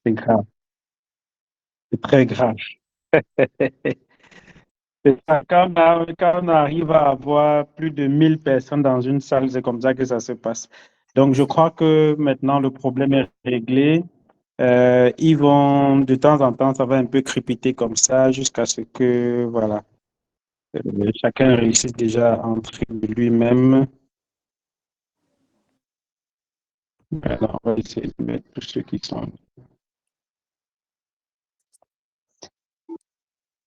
c'est grave, c'est très grave. C'est ça, quand on arrive à avoir plus de 1000 personnes dans une salle, c'est comme ça que ça se passe. Donc, je crois que maintenant, le problème est réglé. Ils vont, de temps en temps, ça va un peu crépiter comme ça jusqu'à ce que, voilà, chacun réussisse déjà à entrer de lui-même. Alors, on va essayer de mettre tous ceux qui sont.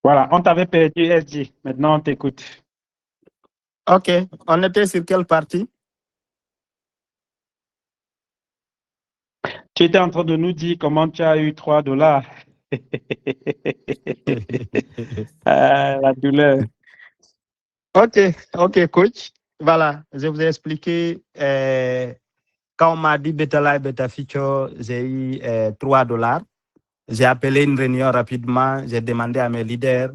Voilà, on t'avait perdu, SG. Maintenant, on t'écoute. Ok, on était sur quelle partie? Tu étais en train de nous dire comment tu as eu $3. La douleur. Ok, coach. Voilà, je vous ai expliqué. Quand on m'a dit Beta Live, Beta Feature, j'ai eu $3. J'ai appelé une réunion rapidement. J'ai demandé à mes leaders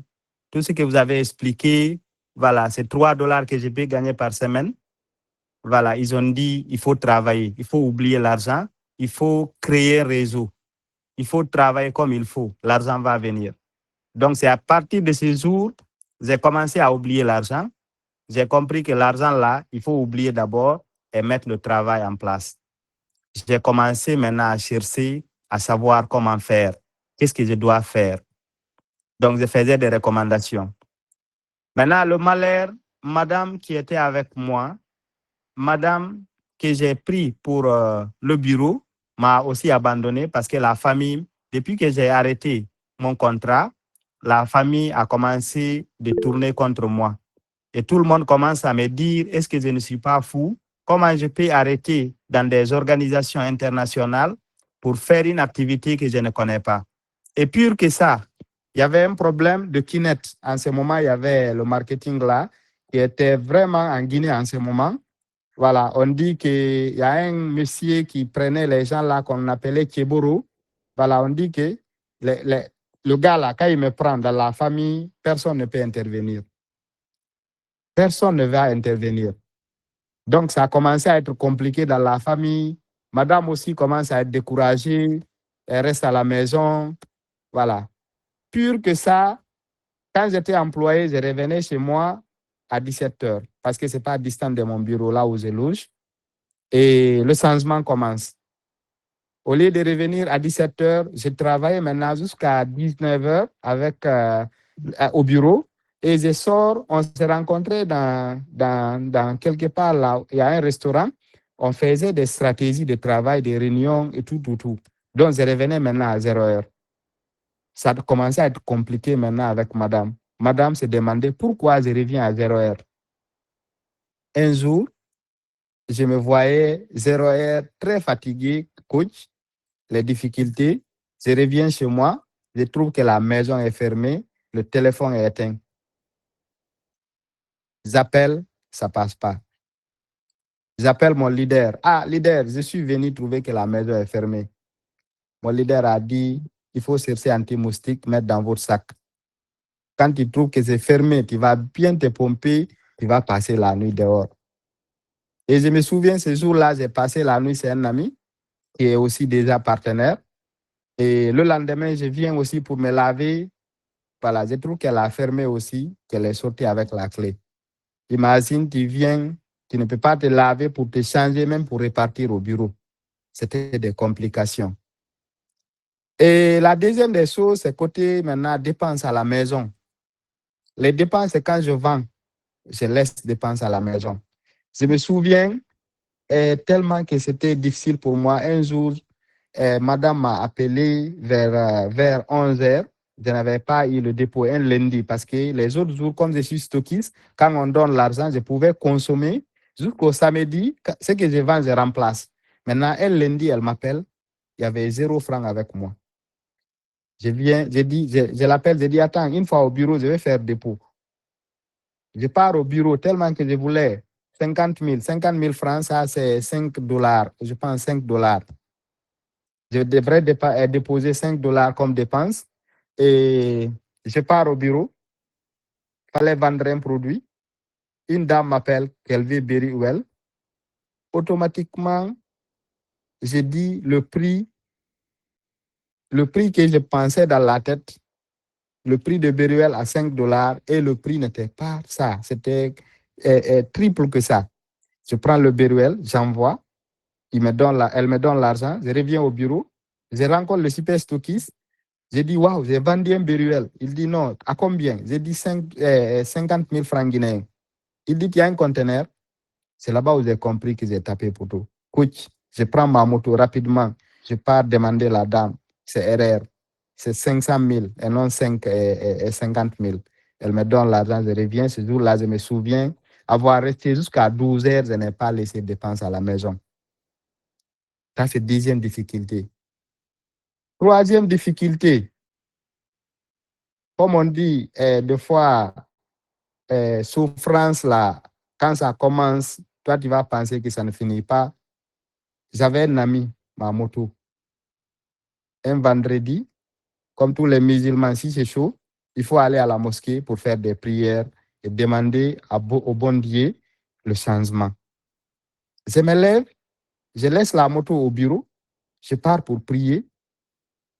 tout ce que vous avez expliqué. Voilà, c'est $3 que je peux gagner par semaine. Voilà, ils ont dit il faut travailler, il faut oublier l'argent, il faut créer un réseau, il faut travailler comme il faut. L'argent va venir. Donc, c'est à partir de ce jour, j'ai commencé à oublier l'argent. J'ai compris que l'argent là, il faut oublier d'abord et mettre le travail en place. J'ai commencé maintenant à chercher, à savoir comment faire, qu'est-ce que je dois faire. Donc, je faisais des recommandations. Maintenant, le malheur, madame qui était avec moi, madame que j'ai pris pour le bureau, m'a aussi abandonné parce que la famille, depuis que j'ai arrêté mon contrat, la famille a commencé de tourner contre moi. Et tout le monde commence à me dire, est-ce que je ne suis pas fou? Comment je peux arrêter dans des organisations internationales pour faire une activité que je ne connais pas? Et pire que ça, il y avait un problème de Kinect. En ce moment, il y avait le marketing là, qui était vraiment en Guinée en ce moment. Voilà, on dit qu'il y a un monsieur qui prenait les gens là qu'on appelait Keboro. Voilà, on dit que le gars là, quand il me prend dans la famille, personne ne peut intervenir. Personne ne va intervenir. Donc, ça a commencé à être compliqué dans la famille. Madame aussi commence à être découragée. Elle reste à la maison. Voilà. Pire que ça, quand j'étais employé, je revenais chez moi à 17h parce que ce n'est pas distant de mon bureau là où je loge. Et le changement commence. Au lieu de revenir à 17h, je travaillais maintenant jusqu'à 19h au bureau. Et je sors, on s'est rencontrés dans quelque part là, il y a un restaurant. On faisait des stratégies de travail, des réunions et tout. Donc, je revenais maintenant à 0h. Ça a commencé à être compliqué maintenant avec madame. Madame se demandait pourquoi je reviens à 0h. Un jour, je me voyais 0h très fatigué, coach, les difficultés. Je reviens chez moi, je trouve que la maison est fermée, le téléphone est éteint. J'appelle, ça ne passe pas. J'appelle mon leader. Ah, leader, je suis venu trouver que la maison est fermée. Mon leader a dit, il faut chercher anti-moustique, mettre dans votre sac. Quand tu trouves que c'est fermé, tu vas bien te pomper, tu vas passer la nuit dehors. Et je me souviens, ce jour-là, j'ai passé la nuit, c'est un ami qui est aussi déjà partenaire. Et le lendemain, je viens aussi pour me laver. Voilà, je trouve qu'elle a fermé aussi, qu'elle est sortie avec la clé. Imagine, tu viens, tu ne peux pas te laver pour te changer, même pour repartir au bureau. C'était des complications. Et la deuxième des choses, c'est côté maintenant dépenses à la maison. Les dépenses, c'est quand je vends, je laisse dépenses à la maison. Je me souviens tellement que c'était difficile pour moi. Un jour, madame m'a appelé vers 11h. Je n'avais pas eu le dépôt un lundi parce que les autres jours, comme je suis stockiste, quand on donne l'argent, je pouvais consommer jusqu'au samedi. Ce que je vends, je remplace. Maintenant, un lundi, elle m'appelle. Il y avait 0 franc avec moi. Je l'appelle, je dis, attends, une fois au bureau, je vais faire dépôt. Je pars au bureau tellement que je voulais 50 000 francs, ça c'est $5, je pense $5. Je devrais déposer $5 comme dépense. Et Je pars au bureau, fallait vendre un produit. Une dame m'appelle qu'elle veut Berry-Well. Automatiquement, j'ai dit le prix que je pensais dans la tête, le prix de Berry-Well à $5 et le prix n'était pas ça. C'était triple que ça. Je prends le Berry-Well, j'envoie, elle me donne l'argent, je reviens au bureau, je rencontre le super stockiste, j'ai dit, waouh, j'ai vendu un Berry-Well. Il dit, non, à combien? J'ai dit 50 000 francs guinéens. Il dit, il y a un conteneur. C'est là-bas où j'ai compris que j'ai tapé pour tout. Coach, je prends ma moto rapidement, je pars demander la dame, c'est RR, c'est 500 000 et non 50 000. Elle me donne l'argent, je reviens. Ce jour-là, je me souviens avoir resté jusqu'à 12 heures, je n'ai pas laissé de dépenses à la maison. Ça, c'est deuxième difficulté. Troisième difficulté, comme on dit, des fois, souffrance là, quand ça commence, toi, tu vas penser que ça ne finit pas. J'avais un ami, ma moto. Un vendredi, comme tous les musulmans, si c'est chaud, il faut aller à la mosquée pour faire des prières et demander au bon Dieu le changement. Je me lève, je laisse la moto au bureau, je pars pour prier.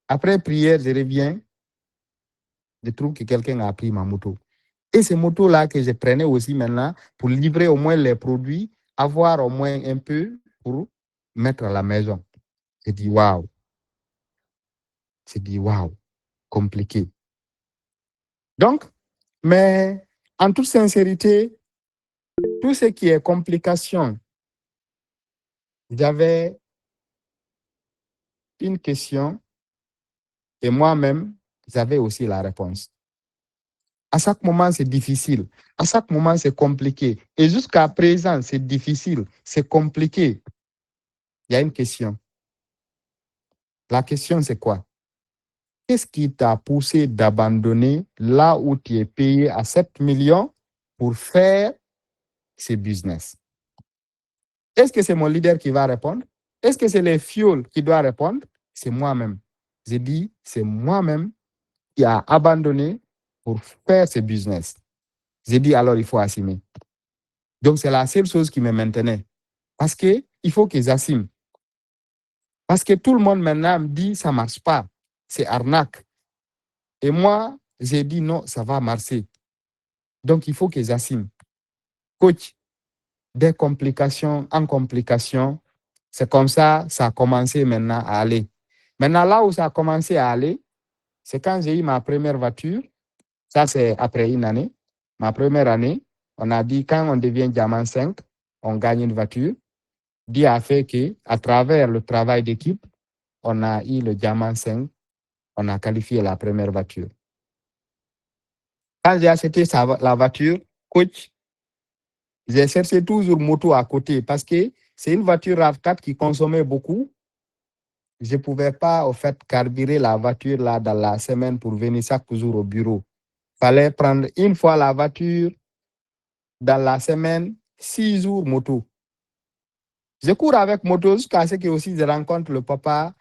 Après prière, je reviens, je trouve que quelqu'un a pris ma moto. Et ces motos-là que je prenais aussi maintenant pour livrer au moins les produits, avoir au moins un peu pour mettre à la maison. J'ai dit, waouh. J'ai dit, waouh, compliqué. Donc, mais en toute sincérité, tout ce qui est complication, j'avais une question et moi-même, j'avais aussi la réponse. À chaque moment, c'est difficile. À chaque moment, c'est compliqué. Et jusqu'à présent, c'est difficile, c'est compliqué. Il y a une question. La question, c'est quoi? Qu'est-ce qui t'a poussé d'abandonner là où tu es payé à 7 millions pour faire ce business? Est-ce que c'est mon leader qui va répondre? Est-ce que c'est les fuels qui doivent répondre? C'est moi-même. J'ai dit, c'est moi-même qui a abandonné pour faire ce business. J'ai dit, alors il faut assumer. Donc, c'est la seule chose qui me maintenait. Parce qu'il faut qu'ils assument. Parce que tout le monde maintenant me dit, ça ne marche pas. C'est arnaque. Et moi, j'ai dit, non, ça va marcher. Donc, il faut qu'ils assument. Coach, des complications en complications, c'est comme ça a commencé maintenant à aller. Maintenant, là où ça a commencé à aller, c'est quand j'ai eu ma première voiture. Ça, c'est après une année. Ma première année, on a dit quand on devient diamant 5, on gagne une voiture. Dieu a fait qu'à travers le travail d'équipe, on a eu le diamant 5, on a qualifié la première voiture. Quand j'ai acheté la voiture, coach, j'ai cherché toujours moto à côté parce que c'est une voiture RAV4 qui consommait beaucoup. Je ne pouvais pas, au fait, carburer la voiture là dans la semaine pour venir chaque jour au bureau. Il fallait prendre une fois la voiture dans la semaine, 6 jours moto. Je cours avec moto jusqu'à ce que aussi je rencontre le papa,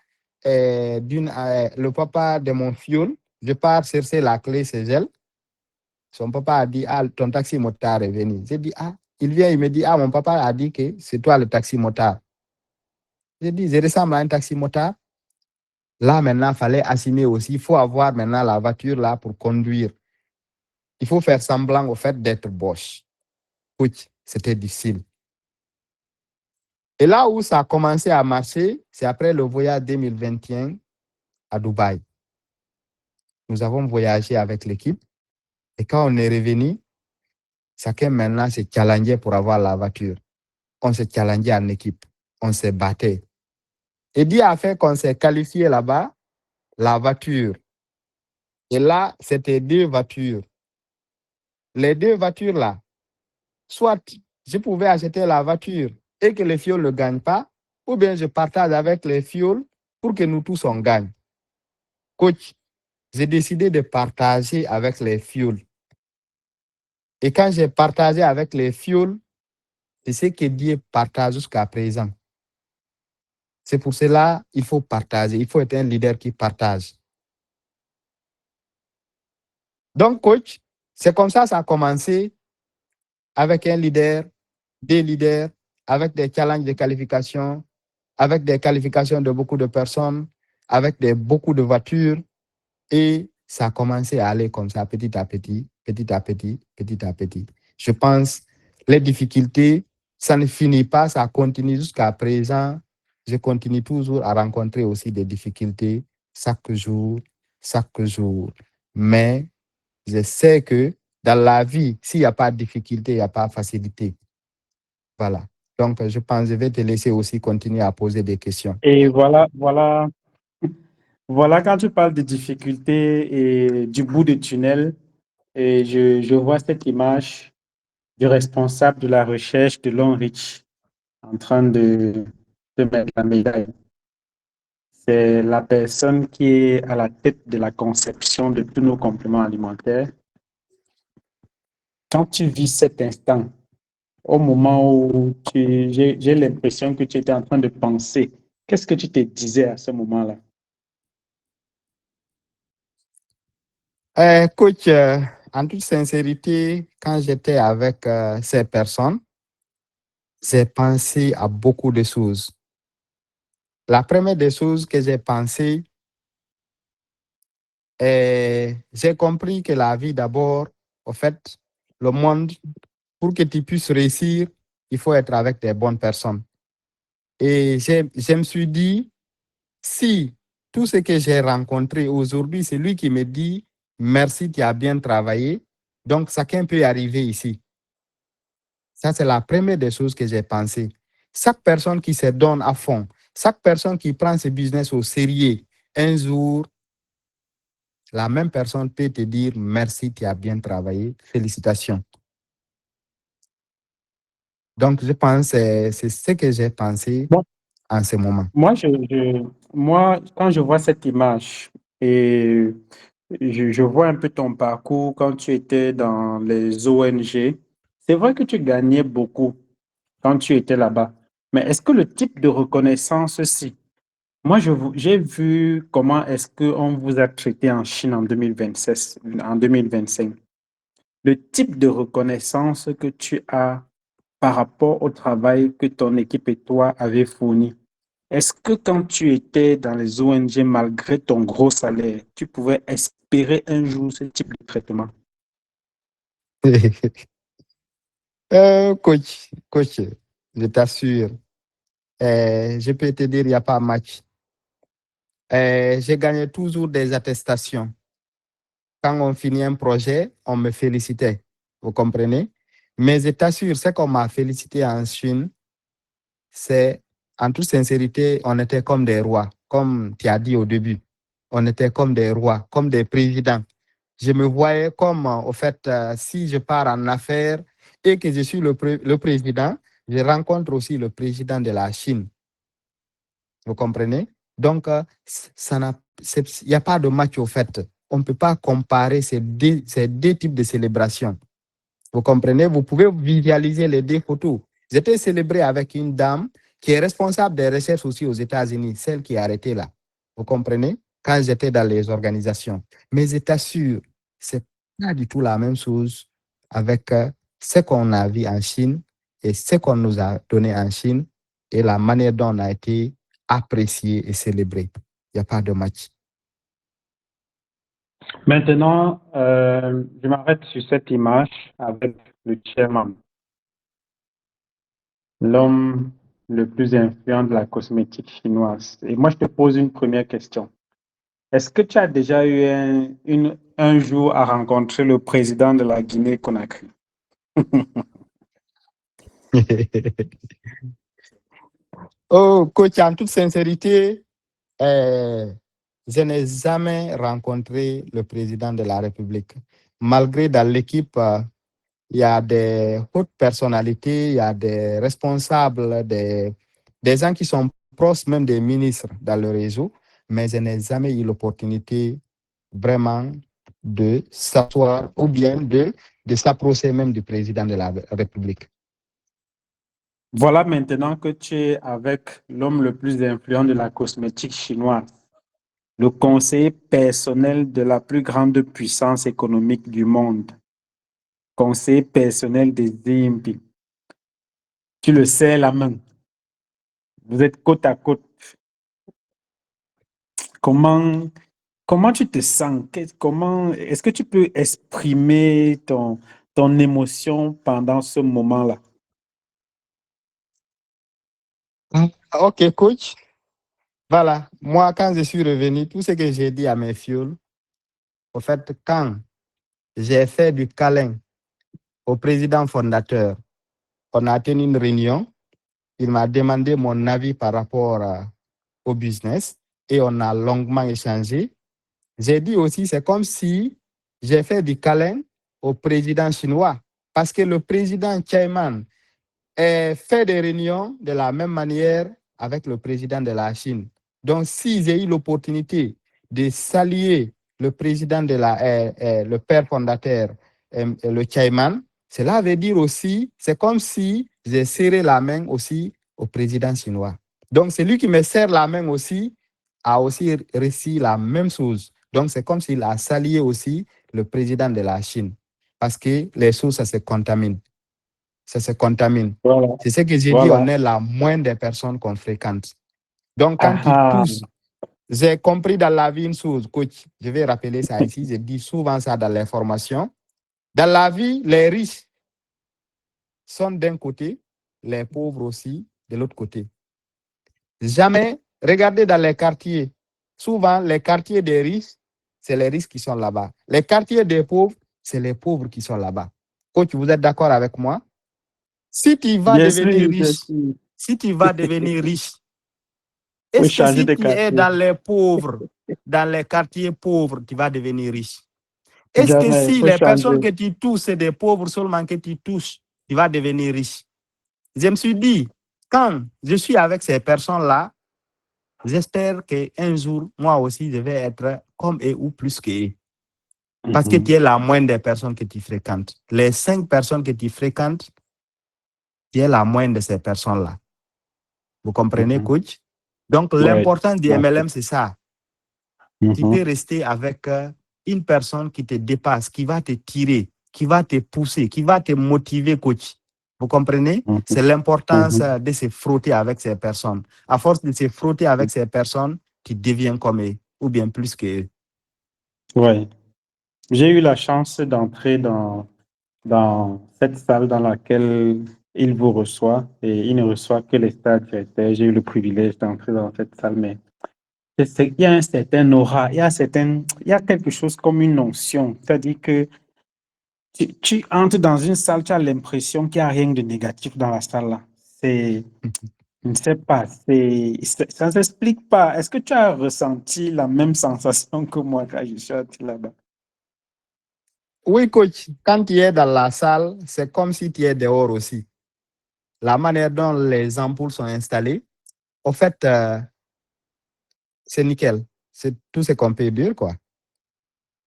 le papa de mon filleul. Je pars chercher la clé chez elle. Son papa a dit, ah, ton taxi motard est venu. J'ai dit, ah, il vient, il me dit, ah, mon papa a dit que c'est toi le taxi motard. J'ai dit, je ressemble à un taxi motard. Là, maintenant, il fallait assumer aussi. Il faut avoir maintenant la voiture là pour conduire. Il faut faire semblant au fait d'être Bosch. Oui, c'était difficile. Et là où ça a commencé à marcher, c'est après le voyage 2021 à Dubaï. Nous avons voyagé avec l'équipe. Et quand on est revenu, chacun maintenant s'est challengé pour avoir la voiture. On s'est challengé en équipe. On s'est battu. Et Dieu a fait qu'on s'est qualifié là-bas, la voiture. Et là, c'était 2 voitures. Les 2 voitures là, soit je pouvais acheter la voiture et que les fioles ne gagnent pas, ou bien je partage avec les fioles pour que nous tous on gagne. Coach, j'ai décidé de partager avec les fioles. Et quand j'ai partagé avec les fioles, c'est ce que Dieu partage jusqu'à présent. C'est pour cela qu'il faut partager. Il faut être un leader qui partage. Donc, coach, c'est comme ça a commencé avec un leader, des leaders, avec des challenges de qualification, avec des qualifications de beaucoup de personnes, avec beaucoup de voitures. Et ça a commencé à aller comme ça, petit à petit, petit à petit, petit à petit. Je pense les difficultés, ça ne finit pas, ça continue jusqu'à présent. Je continue toujours à rencontrer aussi des difficultés chaque jour, chaque jour. Mais je sais que dans la vie, s'il n'y a pas de difficulté, il n'y a pas de facilité. Voilà. Donc, je pense que je vais te laisser aussi continuer à poser des questions. Et voilà, quand tu parles de difficultés et du bout du tunnel, et je vois cette image du responsable de la recherche de Long Reach en train de mettre la médaille. C'est la personne qui est à la tête de la conception de tous nos compléments alimentaires. Quand tu vis cet instant, au moment où j'ai l'impression que tu étais en train de penser, qu'est-ce que tu te disais à ce moment-là? Coach, en toute sincérité, quand j'étais avec ces personnes, j'ai pensé à beaucoup de choses. La première des choses que j'ai pensé, j'ai compris que la vie d'abord, au fait, le monde, pour que tu puisses réussir, il faut être avec des bonnes personnes. Et je me suis dit, si tout ce que j'ai rencontré aujourd'hui, c'est lui qui me dit, merci, tu as bien travaillé, donc chacun peut arriver ici. Ça, c'est la première des choses que j'ai pensé. Chaque personne qui se donne à fond, chaque personne qui prend ce business au sérieux, un jour, la même personne peut te dire merci, tu as bien travaillé, félicitations. Donc, je pense que c'est ce que j'ai pensé en ce moment. Moi, quand je vois cette image et je vois un peu ton parcours quand tu étais dans les ONG, c'est vrai que tu gagnais beaucoup quand tu étais là-bas. Mais est-ce que le type de reconnaissance aussi, moi, j'ai vu comment est-ce qu'on vous a traité en Chine en 2026, en 2025. Le type de reconnaissance que tu as par rapport au travail que ton équipe et toi avez fourni. Est-ce que quand tu étais dans les ONG, malgré ton gros salaire, tu pouvais espérer un jour ce type de traitement? Coach, je t'assure, je peux te dire, il n'y a pas match. J'ai gagné toujours des attestations. Quand on finit un projet, on me félicitait. Vous comprenez? Mais je t'assure, ce qu'on m'a félicité en Chine, c'est, en toute sincérité, on était comme des rois, comme tu as dit au début. On était comme des rois, comme des présidents. Je me voyais comme, au fait, si je pars en affaires et que je suis le président, je rencontre aussi le président de la Chine. Vous comprenez? Donc, il n'y a pas de match au fait. On ne peut pas comparer ces deux types de célébrations. Vous comprenez? Vous pouvez visualiser les deux photos. J'étais célébré avec une dame qui est responsable des recherches aussi aux États-Unis, celle qui est arrêtée là. Vous comprenez? Quand j'étais dans les organisations. Mais je t'assure, ce n'est pas du tout la même chose avec ce qu'on a vu en Chine et ce qu'on nous a donné en Chine et la manière dont on a été apprécié et célébré. Il n'y a pas de match. Maintenant, je m'arrête sur cette image avec le chairman, l'homme le plus influent de la cosmétique chinoise. Et moi, je te pose une première question. Est-ce que tu as déjà eu un jour à rencontrer le président de la Guinée-Conakry? Oh, coach, en toute sincérité, je n'ai jamais rencontré le président de la République. Malgré dans l'équipe, il y a des hautes personnalités, il y a des responsables, des gens qui sont proches même des ministres dans le réseau, mais je n'ai jamais eu l'opportunité vraiment de s'asseoir ou bien de s'approcher même du président de la République. Voilà maintenant que tu es avec l'homme le plus influent de la cosmétique chinoise. le conseiller personnel de la plus grande puissance économique du monde, conseiller personnel des ZMP. Tu le serres la main. Vous êtes côte à côte. Comment tu te sens? Est-ce que tu peux exprimer ton émotion pendant ce moment-là? Ok, coach. Voilà, moi, quand je suis revenu, tout ce que j'ai dit à mes filles, au fait, quand j'ai fait du câlin au président fondateur, on a tenu une réunion, il m'a demandé mon avis par rapport au business et on a longuement échangé. J'ai dit aussi, c'est comme si j'ai fait du câlin au président chinois parce que le président Chaiman fait des réunions de la même manière avec le président de la Chine. Donc, si j'ai eu l'opportunité de saluer le président le père fondateur, le Chaiman, cela veut dire aussi, c'est comme si j'ai serré la main aussi au président chinois. Donc, celui qui me serre la main aussi a aussi réussi la même chose. Donc, c'est comme s'il a salué aussi le président de la Chine parce que les choses, ça se contamine. Ça se contamine. Voilà. C'est ce que j'ai dit, on est la moindre des personnes qu'on fréquente. Donc, quand ils tous, j'ai compris dans la vie une chose, coach, je vais rappeler ça ici, je dis souvent ça dans les formations. Dans la vie, les riches sont d'un côté, les pauvres aussi de l'autre côté. Jamais, regardez dans les quartiers, souvent les quartiers des riches, c'est les riches qui sont là-bas. Les quartiers des pauvres, c'est les pauvres qui sont là-bas. Coach, vous êtes d'accord avec moi? Si tu vas devenir riche, si tu vas devenir riche, est-ce que si tu es dans les pauvres, dans les quartiers pauvres, tu vas devenir riche? Est-ce que si les personnes que tu touches, c'est des pauvres seulement que tu touches, tu vas devenir riche? Je me suis dit, quand je suis avec ces personnes-là, j'espère qu'un jour, moi aussi, je vais être comme eux ou plus qu'eux. Parce que tu es la moindre des personnes que tu fréquentes. Les 5 personnes que tu fréquentes, tu es la moindre de ces personnes-là. Vous comprenez, coach? Donc, l'importance du MLM, c'est ça. Tu peux rester avec une personne qui te dépasse, qui va te tirer, qui va te pousser, qui va te motiver, coach. Vous comprenez? C'est l'importance de se frotter avec ces personnes. À force de se frotter avec ces personnes, tu deviens comme eux, ou bien plus qu'eux. Oui. J'ai eu la chance d'entrer dans cette salle dans laquelle il vous reçoit et il ne reçoit que les stades directeurs. J'ai eu le privilège d'entrer dans cette salle, mais il y a un certain aura, il y a quelque chose comme une onction. C'est-à-dire que tu entres dans une salle, tu as l'impression qu'il n'y a rien de négatif dans la salle là. Je ne sais pas, ça ne s'explique pas. Est-ce que tu as ressenti la même sensation que moi quand je suis entré là-bas? Oui, coach, quand tu es dans la salle, c'est comme si tu es dehors aussi. La manière dont les ampoules sont installées, en fait, c'est nickel. C'est tout ce qu'on peut dire, quoi.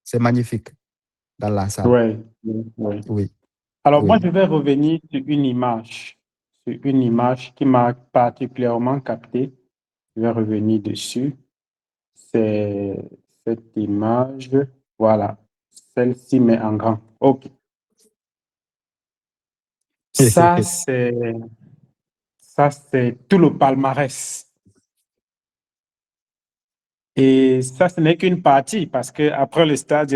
C'est magnifique dans la salle. Oui. Alors, moi, je vais revenir sur une image qui m'a particulièrement capté. Je vais revenir dessus. C'est cette image. Voilà. Celle-ci, mais en grand. OK. Ça, c'est tout le palmarès. Et ça, ce n'est qu'une partie, parce qu'après le stade,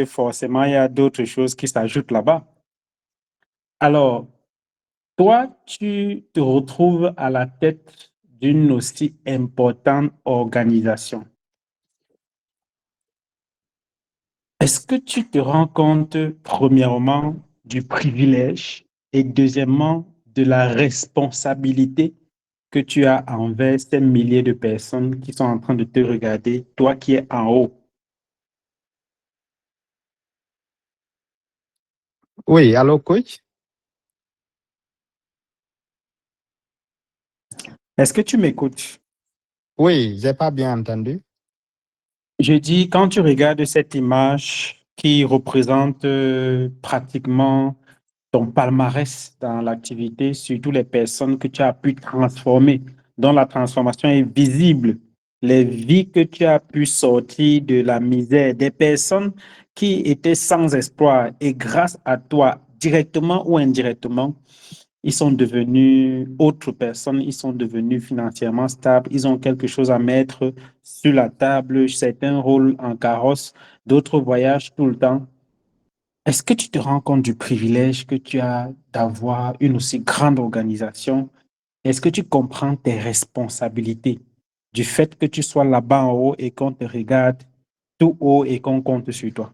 forcément, il y a d'autres choses qui s'ajoutent là-bas. Alors, toi, tu te retrouves à la tête d'une aussi importante organisation. Est-ce que tu te rends compte, premièrement, du privilège et deuxièmement, de la responsabilité que tu as envers ces milliers de personnes qui sont en train de te regarder, toi qui es en haut? Oui, allô, coach? Est-ce que tu m'écoutes? Oui, je n'ai pas bien entendu. Je dis, quand tu regardes cette image qui représente pratiquement ton palmarès dans l'activité, surtout les personnes que tu as pu transformer, dont la transformation est visible les vies que tu as pu sortir de la misère, des personnes qui étaient sans espoir et grâce à toi, directement ou indirectement, ils sont devenus autres personnes, ils sont devenus financièrement stables, ils ont quelque chose à mettre sur la table, certains roulent en carrosse, d'autres voyagent tout le temps. Est-ce que tu te rends compte du privilège que tu as d'avoir une aussi grande organisation? Est-ce que tu comprends tes responsabilités du fait que tu sois là-bas en haut et qu'on te regarde tout haut et qu'on compte sur toi?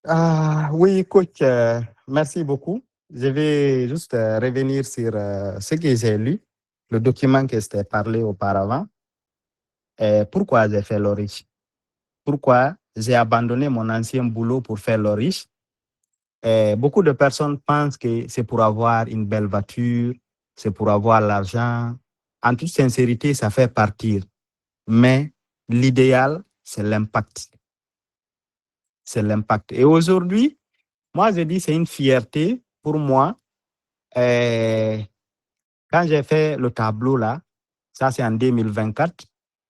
Ah, oui, coach, merci beaucoup. Je vais juste revenir sur ce que j'ai lu, le document que je t'ai parlé auparavant. Pourquoi j'ai fait l'ORICH? Pourquoi j'ai abandonné mon ancien boulot pour faire l'ORICH? Beaucoup de personnes pensent que c'est pour avoir une belle voiture, c'est pour avoir l'argent. En toute sincérité, ça fait partir. Mais l'idéal, c'est l'impact. C'est l'impact. Et aujourd'hui, moi, je dis c'est une fierté pour moi. Quand j'ai fait le tableau là, ça c'est en 2024,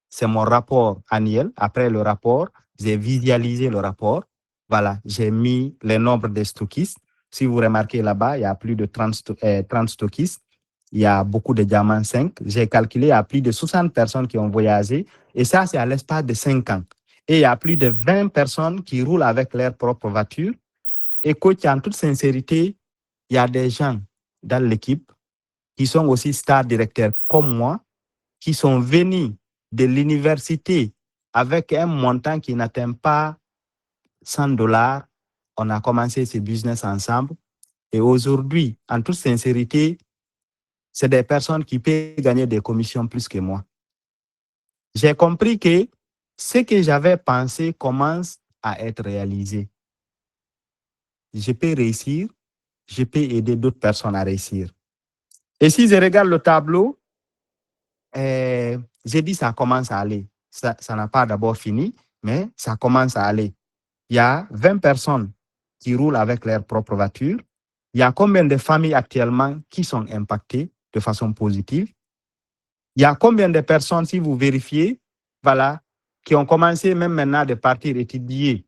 c'est mon rapport annuel. Après le rapport, j'ai visualisé le rapport. Voilà, j'ai mis le nombre de stockistes. Si vous remarquez là-bas, il y a plus de 30 stockistes. Il y a beaucoup de diamants 5. J'ai calculé, il y a plus de 60 personnes qui ont voyagé. Et ça, c'est à l'espace de 5 ans. Et il y a plus de 20 personnes qui roulent avec leur propre voiture. Et coach, en toute sincérité, il y a des gens dans l'équipe qui sont aussi stars directeurs comme moi, qui sont venus de l'université avec un montant qui n'atteint pas $100. On a commencé ce business ensemble. Et aujourd'hui, en toute sincérité, c'est des personnes qui peuvent gagner des commissions plus que moi. J'ai compris que ce que j'avais pensé commence à être réalisé. Je peux réussir, je peux aider d'autres personnes à réussir. Et si je regarde le tableau, j'ai dit ça commence à aller. Ça n'a pas d'abord fini, mais ça commence à aller. Il y a 20 personnes qui roulent avec leur propre voiture. Il y a combien de familles actuellement qui sont impactées de façon positive? Il y a combien de personnes, si vous vérifiez, voilà, qui ont commencé même maintenant de partir étudier,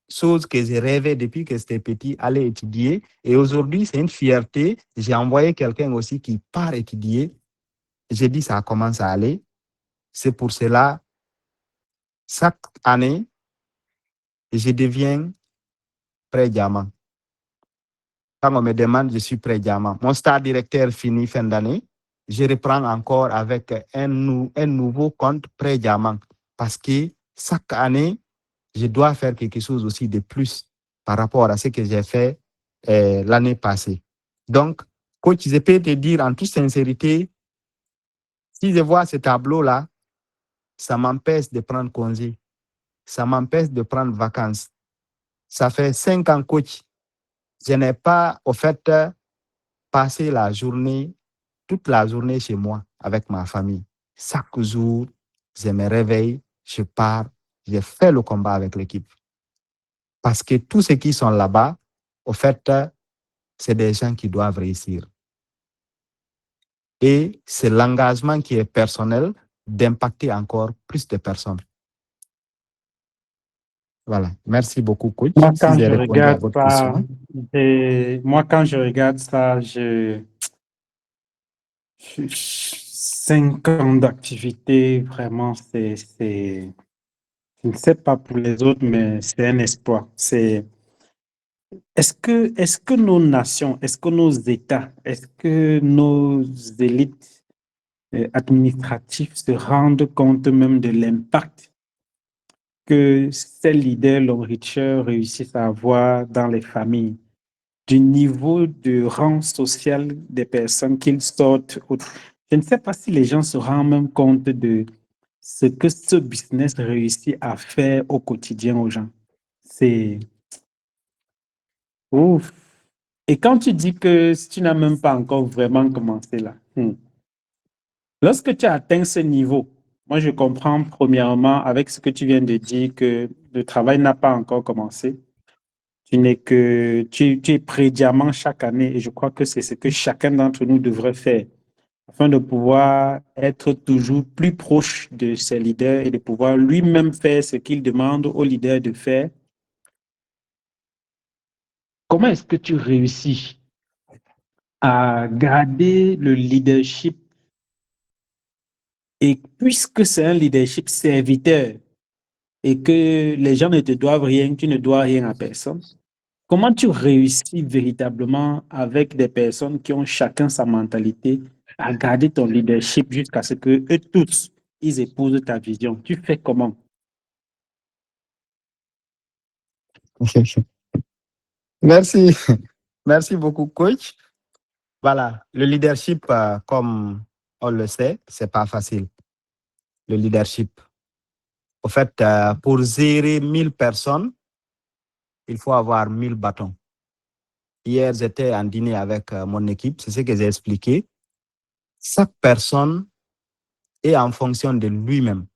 chose que j'ai rêvé depuis que j'étais petit, aller étudier. Et aujourd'hui, c'est une fierté. J'ai envoyé quelqu'un aussi qui part étudier. J'ai dit ça commence à aller. C'est pour cela, chaque année, je deviens pré-diamant. Quand on me demande, je suis pré-diamant. Mon star directeur finit fin d'année. Je reprends encore avec un nouveau compte pré-diamant parce que chaque année, je dois faire quelque chose aussi de plus par rapport à ce que j'ai fait l'année passée. Donc, coach, je peux te dire en toute sincérité, si je vois ce tableau-là, ça m'empêche de prendre congé. Ça m'empêche de prendre vacances. Ça fait 5 ans, coach. Je n'ai pas, au fait, passé la journée, toute la journée chez moi avec ma famille. Chaque jour, je me réveille, je pars, je fais le combat avec l'équipe. Parce que tous ceux qui sont là-bas, au fait, c'est des gens qui doivent réussir. Et c'est l'engagement qui est personnel d'impacter encore plus de personnes. Voilà. Merci beaucoup, coach. Moi, Si j'ai répondu à votre question. Quand je regarde ça, 5 ans d'activité, vraiment, je ne sais pas pour les autres, mais c'est un exploit. Est-ce que nos nations, est-ce que nos États, est-ce que nos élites administratives se rendent compte même de l'impact que ces leaders Lomricher réussissent à avoir dans les familles, du niveau de rang social des personnes qu'ils sortent? Je ne sais pas si les gens se rendent même compte de ce que ce business réussit à faire au quotidien aux gens. C'est ouf. Et quand tu dis que si tu n'as même pas encore vraiment commencé là, lorsque tu as atteint ce niveau, moi je comprends premièrement avec ce que tu viens de dire que le travail n'a pas encore commencé. Tu es pré-diamant chaque année et je crois que c'est ce que chacun d'entre nous devrait faire. afin de pouvoir être toujours plus proche de ses leaders et de pouvoir lui-même faire ce qu'il demande aux leaders de faire. Comment est-ce que tu réussis à garder le leadership? Et puisque c'est un leadership serviteur et que les gens ne te doivent rien, tu ne dois rien à personne, comment tu réussis véritablement avec des personnes qui ont chacun sa mentalité à garder ton leadership jusqu'à ce que eux tous, ils épousent ta vision? Tu fais comment? Merci. Merci beaucoup, coach. Voilà, le leadership, comme on le sait, c'est pas facile. Le leadership. Au fait, pour gérer 1000 personnes, il faut avoir 1000 bâtons. Hier, j'étais en dîner avec mon équipe, c'est ce que j'ai expliqué. Chaque personne est en fonction de lui-même.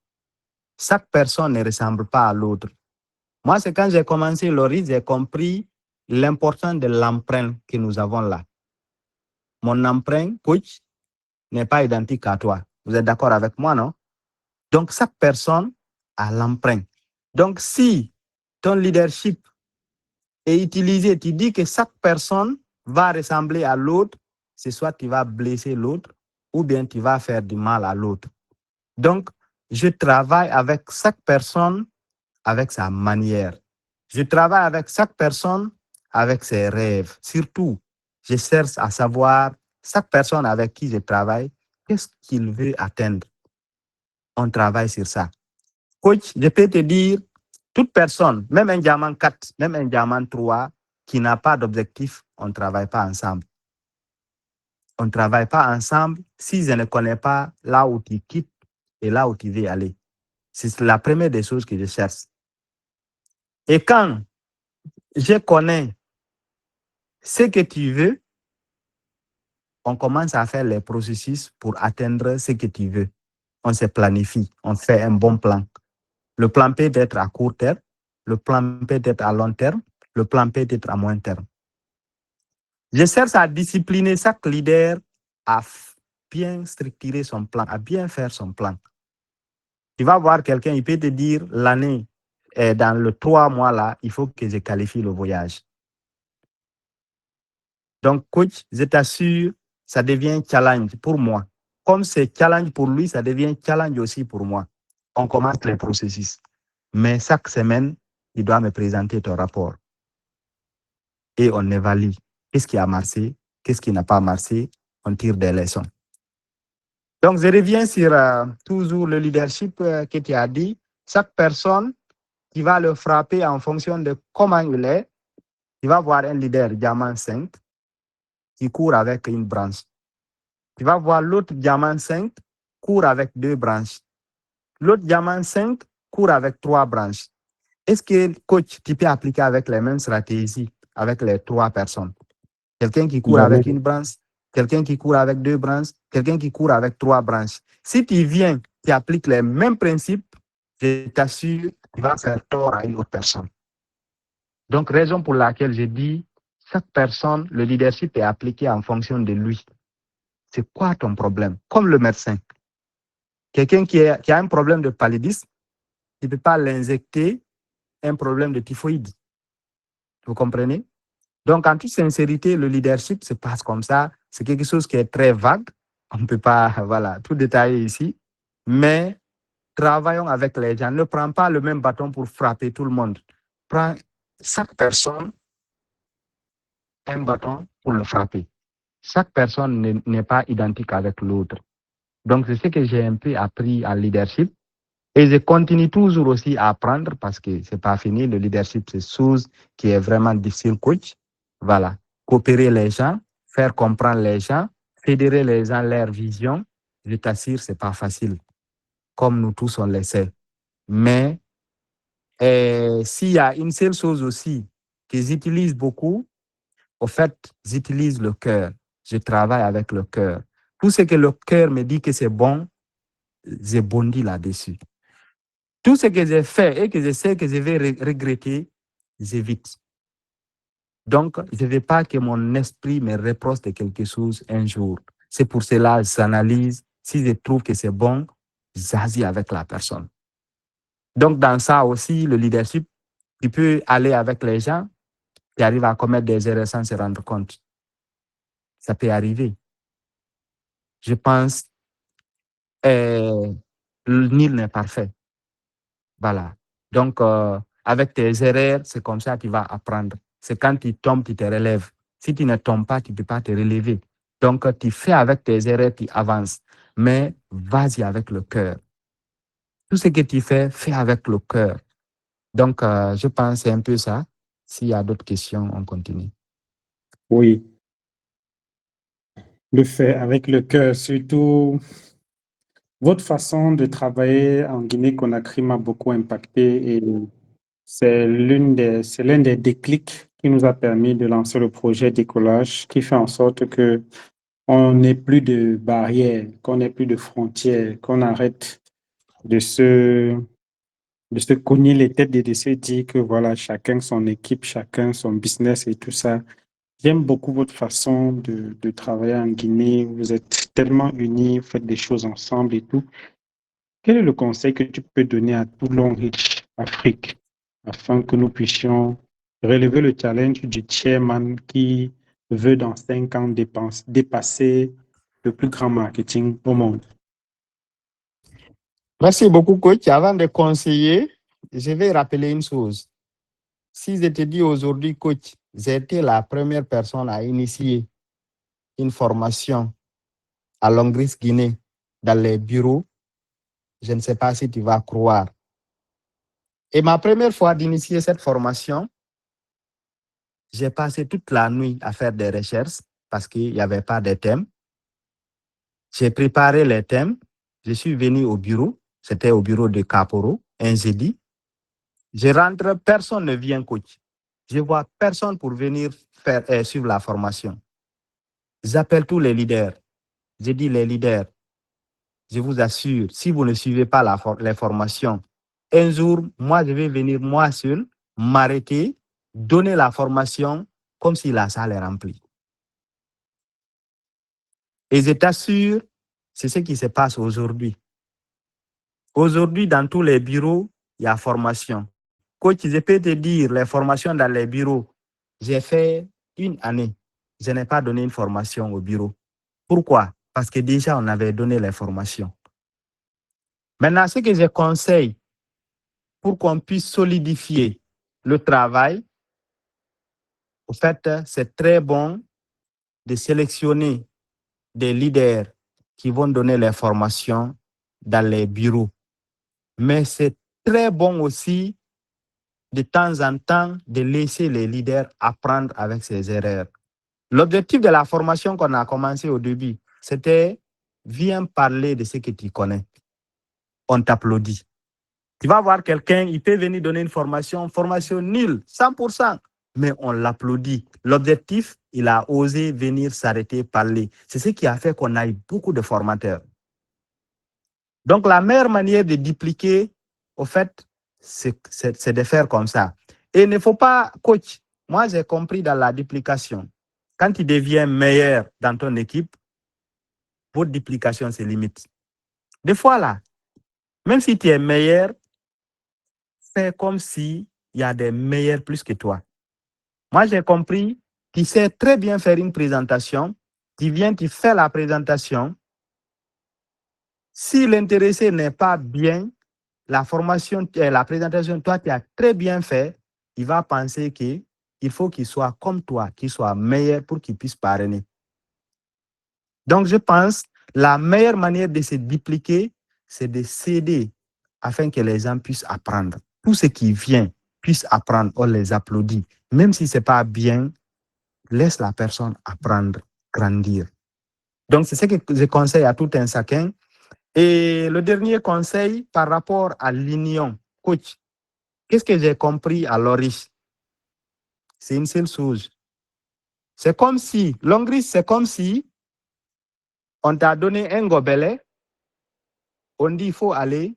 Chaque personne ne ressemble pas à l'autre. Moi, c'est quand j'ai commencé Laurie, j'ai compris l'importance de l'empreinte que nous avons là. Mon empreinte, coach, n'est pas identique à toi. Vous êtes d'accord avec moi, non? Donc, chaque personne a l'empreinte. Donc, si ton leadership est utilisé, tu dis que chaque personne va ressembler à l'autre, c'est soit tu vas blesser l'autre ou bien tu vas faire du mal à l'autre. Donc, je travaille avec chaque personne avec sa manière. Je travaille avec chaque personne avec ses rêves. Surtout, je cherche à savoir chaque personne avec qui je travaille, qu'est-ce qu'il veut atteindre. On travaille sur ça. Coach, je peux te dire, toute personne, même un diamant 4, même un diamant 3, qui n'a pas d'objectif, on ne travaille pas ensemble. On ne travaille pas ensemble si je ne connais pas là où tu quittes et là où tu veux aller. C'est la première des choses que je cherche. Et quand je connais ce que tu veux, on commence à faire les processus pour atteindre ce que tu veux. On se planifie, on fait un bon plan. Le plan peut être à court terme, le plan peut être à long terme, le plan peut être à moyen terme. Je cherche à discipliner chaque leader à bien structurer son plan, à bien faire son plan. Tu vas voir quelqu'un, il peut te dire l'année, dans le 3 mois là, il faut que je qualifie le voyage. Donc, coach, je t'assure, ça devient challenge pour moi. Comme c'est challenge pour lui, ça devient challenge aussi pour moi. On commence les processus. Mais chaque semaine, il doit me présenter ton rapport. Et on évalue qu'est-ce qui a marché, qu'est-ce qui n'a pas marché, on tire des leçons. Donc, je reviens sur toujours le leadership que tu as dit. Chaque personne qui va le frapper en fonction de comment il est, tu vas voir un leader diamant 5 qui court avec une branche. Tu vas voir l'autre diamant 5 court avec 2 branches. L'autre diamant 5 court avec 3 branches. Est-ce que, coach, tu peux appliquer avec les mêmes stratégies avec les 3 personnes? Quelqu'un qui court avec une branche, quelqu'un qui court avec 2 branches, quelqu'un qui court avec 3 branches. Si tu viens, tu appliques les mêmes principes, je t'assure, tu vas faire tort à une autre personne. Donc, raison pour laquelle je dis, chaque personne, le leadership est appliqué en fonction de lui. C'est quoi ton problème? Comme le médecin. Quelqu'un qui a un problème de paludisme, tu ne peux pas l'injecter un problème de typhoïde. Vous comprenez? Donc, en toute sincérité, le leadership se passe comme ça. C'est quelque chose qui est très vague. On ne peut pas tout détailler ici. Mais travaillons avec les gens. Ne prends pas le même bâton pour frapper tout le monde. Prends chaque personne un bâton pour le frapper. Chaque personne n'est pas identique avec l'autre. Donc, c'est ce que j'ai un peu appris en leadership. Et je continue toujours aussi à apprendre parce que ce n'est pas fini. Le leadership, c'est chose qui est vraiment difficile, coach. Voilà. Coopérer les gens, faire comprendre les gens, fédérer les gens, leur vision. Je t'assure, ce n'est pas facile. Comme nous tous, on le sait. Mais s'il y a une seule chose aussi que j'utilise beaucoup, au fait, j'utilise le cœur. Je travaille avec le cœur. Tout ce que le cœur me dit que c'est bon, j'ai bondi là-dessus. Tout ce que j'ai fait et que je sais que je vais regretter, j'évite. Donc, je ne veux pas que mon esprit me reproche de quelque chose un jour. C'est pour cela, j'analyse. Si je trouve que c'est bon, j'agis avec la personne. Donc, dans ça aussi, le leadership, tu peux aller avec les gens qui arrivent à commettre des erreurs sans se rendre compte. Ça peut arriver. Je pense, nul n'est parfait. Voilà. Donc, avec tes erreurs, c'est comme ça que tu vas apprendre. C'est quand tu tombes, tu te relèves. Si tu ne tombes pas, tu ne peux pas te relever. Donc, tu fais avec tes erreurs, tu avances. Mais vas-y avec le cœur. Tout ce que tu fais, fais avec le cœur. Donc, je pense que c'est un peu ça. S'il y a d'autres questions, on continue. Oui. Le faire avec le cœur, surtout votre façon de travailler en Guinée-Conakry m'a beaucoup impacté et c'est l'un des déclics qui nous a permis de lancer le projet Décollage, qui fait en sorte que on n'ait plus de barrières, qu'on n'ait plus de frontières, qu'on arrête de se cogner les têtes et de se dire que voilà, chacun son équipe, chacun son business et tout ça. J'aime beaucoup votre façon de travailler en Guinée. Vous êtes tellement unis, vous faites des choses ensemble et tout. Quel est le conseil que tu peux donner à Toulon Rich Afrique afin que nous puissions relever le challenge du chairman qui veut dans 5 ans dépasser le plus grand marketing au monde? Merci beaucoup, coach. Avant de conseiller, je vais rappeler une chose. Si je te dis aujourd'hui, coach, j'ai été la première personne à initier une formation à Longris Guinée dans les bureaux, je ne sais pas si tu vas croire. Et ma première fois d'initier cette formation, j'ai passé toute la nuit à faire des recherches parce qu'il n'y avait pas de thème. J'ai préparé les thèmes. Je suis venu au bureau. C'était au bureau de Caporo, un jeudi. Je rentre, personne ne vient coach. Je vois personne pour venir suivre la formation. J'appelle tous les leaders. Je dis les leaders, je vous assure, si vous ne suivez pas les formations, un jour, moi, je vais venir moi seul, m'arrêter, donner la formation comme si la salle est remplie. Et je t'assure, c'est ce qui se passe aujourd'hui. Aujourd'hui, dans tous les bureaux, il y a formation. Coach, je peux te dire, les formations dans les bureaux, j'ai fait 1 année. Je n'ai pas donné une formation au bureau. Pourquoi? Parce que déjà, on avait donné les formations. Maintenant, ce que je conseille pour qu'on puisse solidifier le travail, au fait, c'est très bon de sélectionner des leaders qui vont donner les formations dans les bureaux. Mais c'est très bon aussi, de temps en temps, de laisser les leaders apprendre avec ses erreurs. L'objectif de la formation qu'on a commencé au début, c'était « Viens parler de ce que tu connais ». On t'applaudit. Tu vas voir quelqu'un, il peut venir donner une formation nulle, 100%, mais on l'applaudit. L'objectif, il a osé venir s'arrêter, parler. C'est ce qui a fait qu'on a eu beaucoup de formateurs. Donc, la meilleure manière de dupliquer, au fait, c'est de faire comme ça. Et il ne faut pas, coach, moi j'ai compris dans la duplication, quand tu deviens meilleur dans ton équipe, votre duplication se limite. Des fois là, même si tu es meilleur, fais comme s'il y a des meilleurs plus que toi. Moi j'ai compris, tu sais très bien faire une présentation, tu viens, tu fais la présentation. Si l'intéressé n'est pas bien, la présentation, toi, tu as très bien fait, il va penser qu'il faut qu'il soit comme toi, qu'il soit meilleur pour qu'il puisse parrainer. Donc, je pense la meilleure manière de se dupliquer, c'est de s'aider afin que les gens puissent apprendre. Tout ce qui vient puisse apprendre, on les applaudit. Même si ce n'est pas bien, laisse la personne apprendre, grandir. Donc, c'est ce que je conseille à tout un chacun. Et le dernier conseil par rapport à l'union, coach, qu'est-ce que j'ai compris à Loris? C'est une seule chose. C'est comme si, Longris, c'est comme si on t'a donné un gobelet, on dit il faut aller,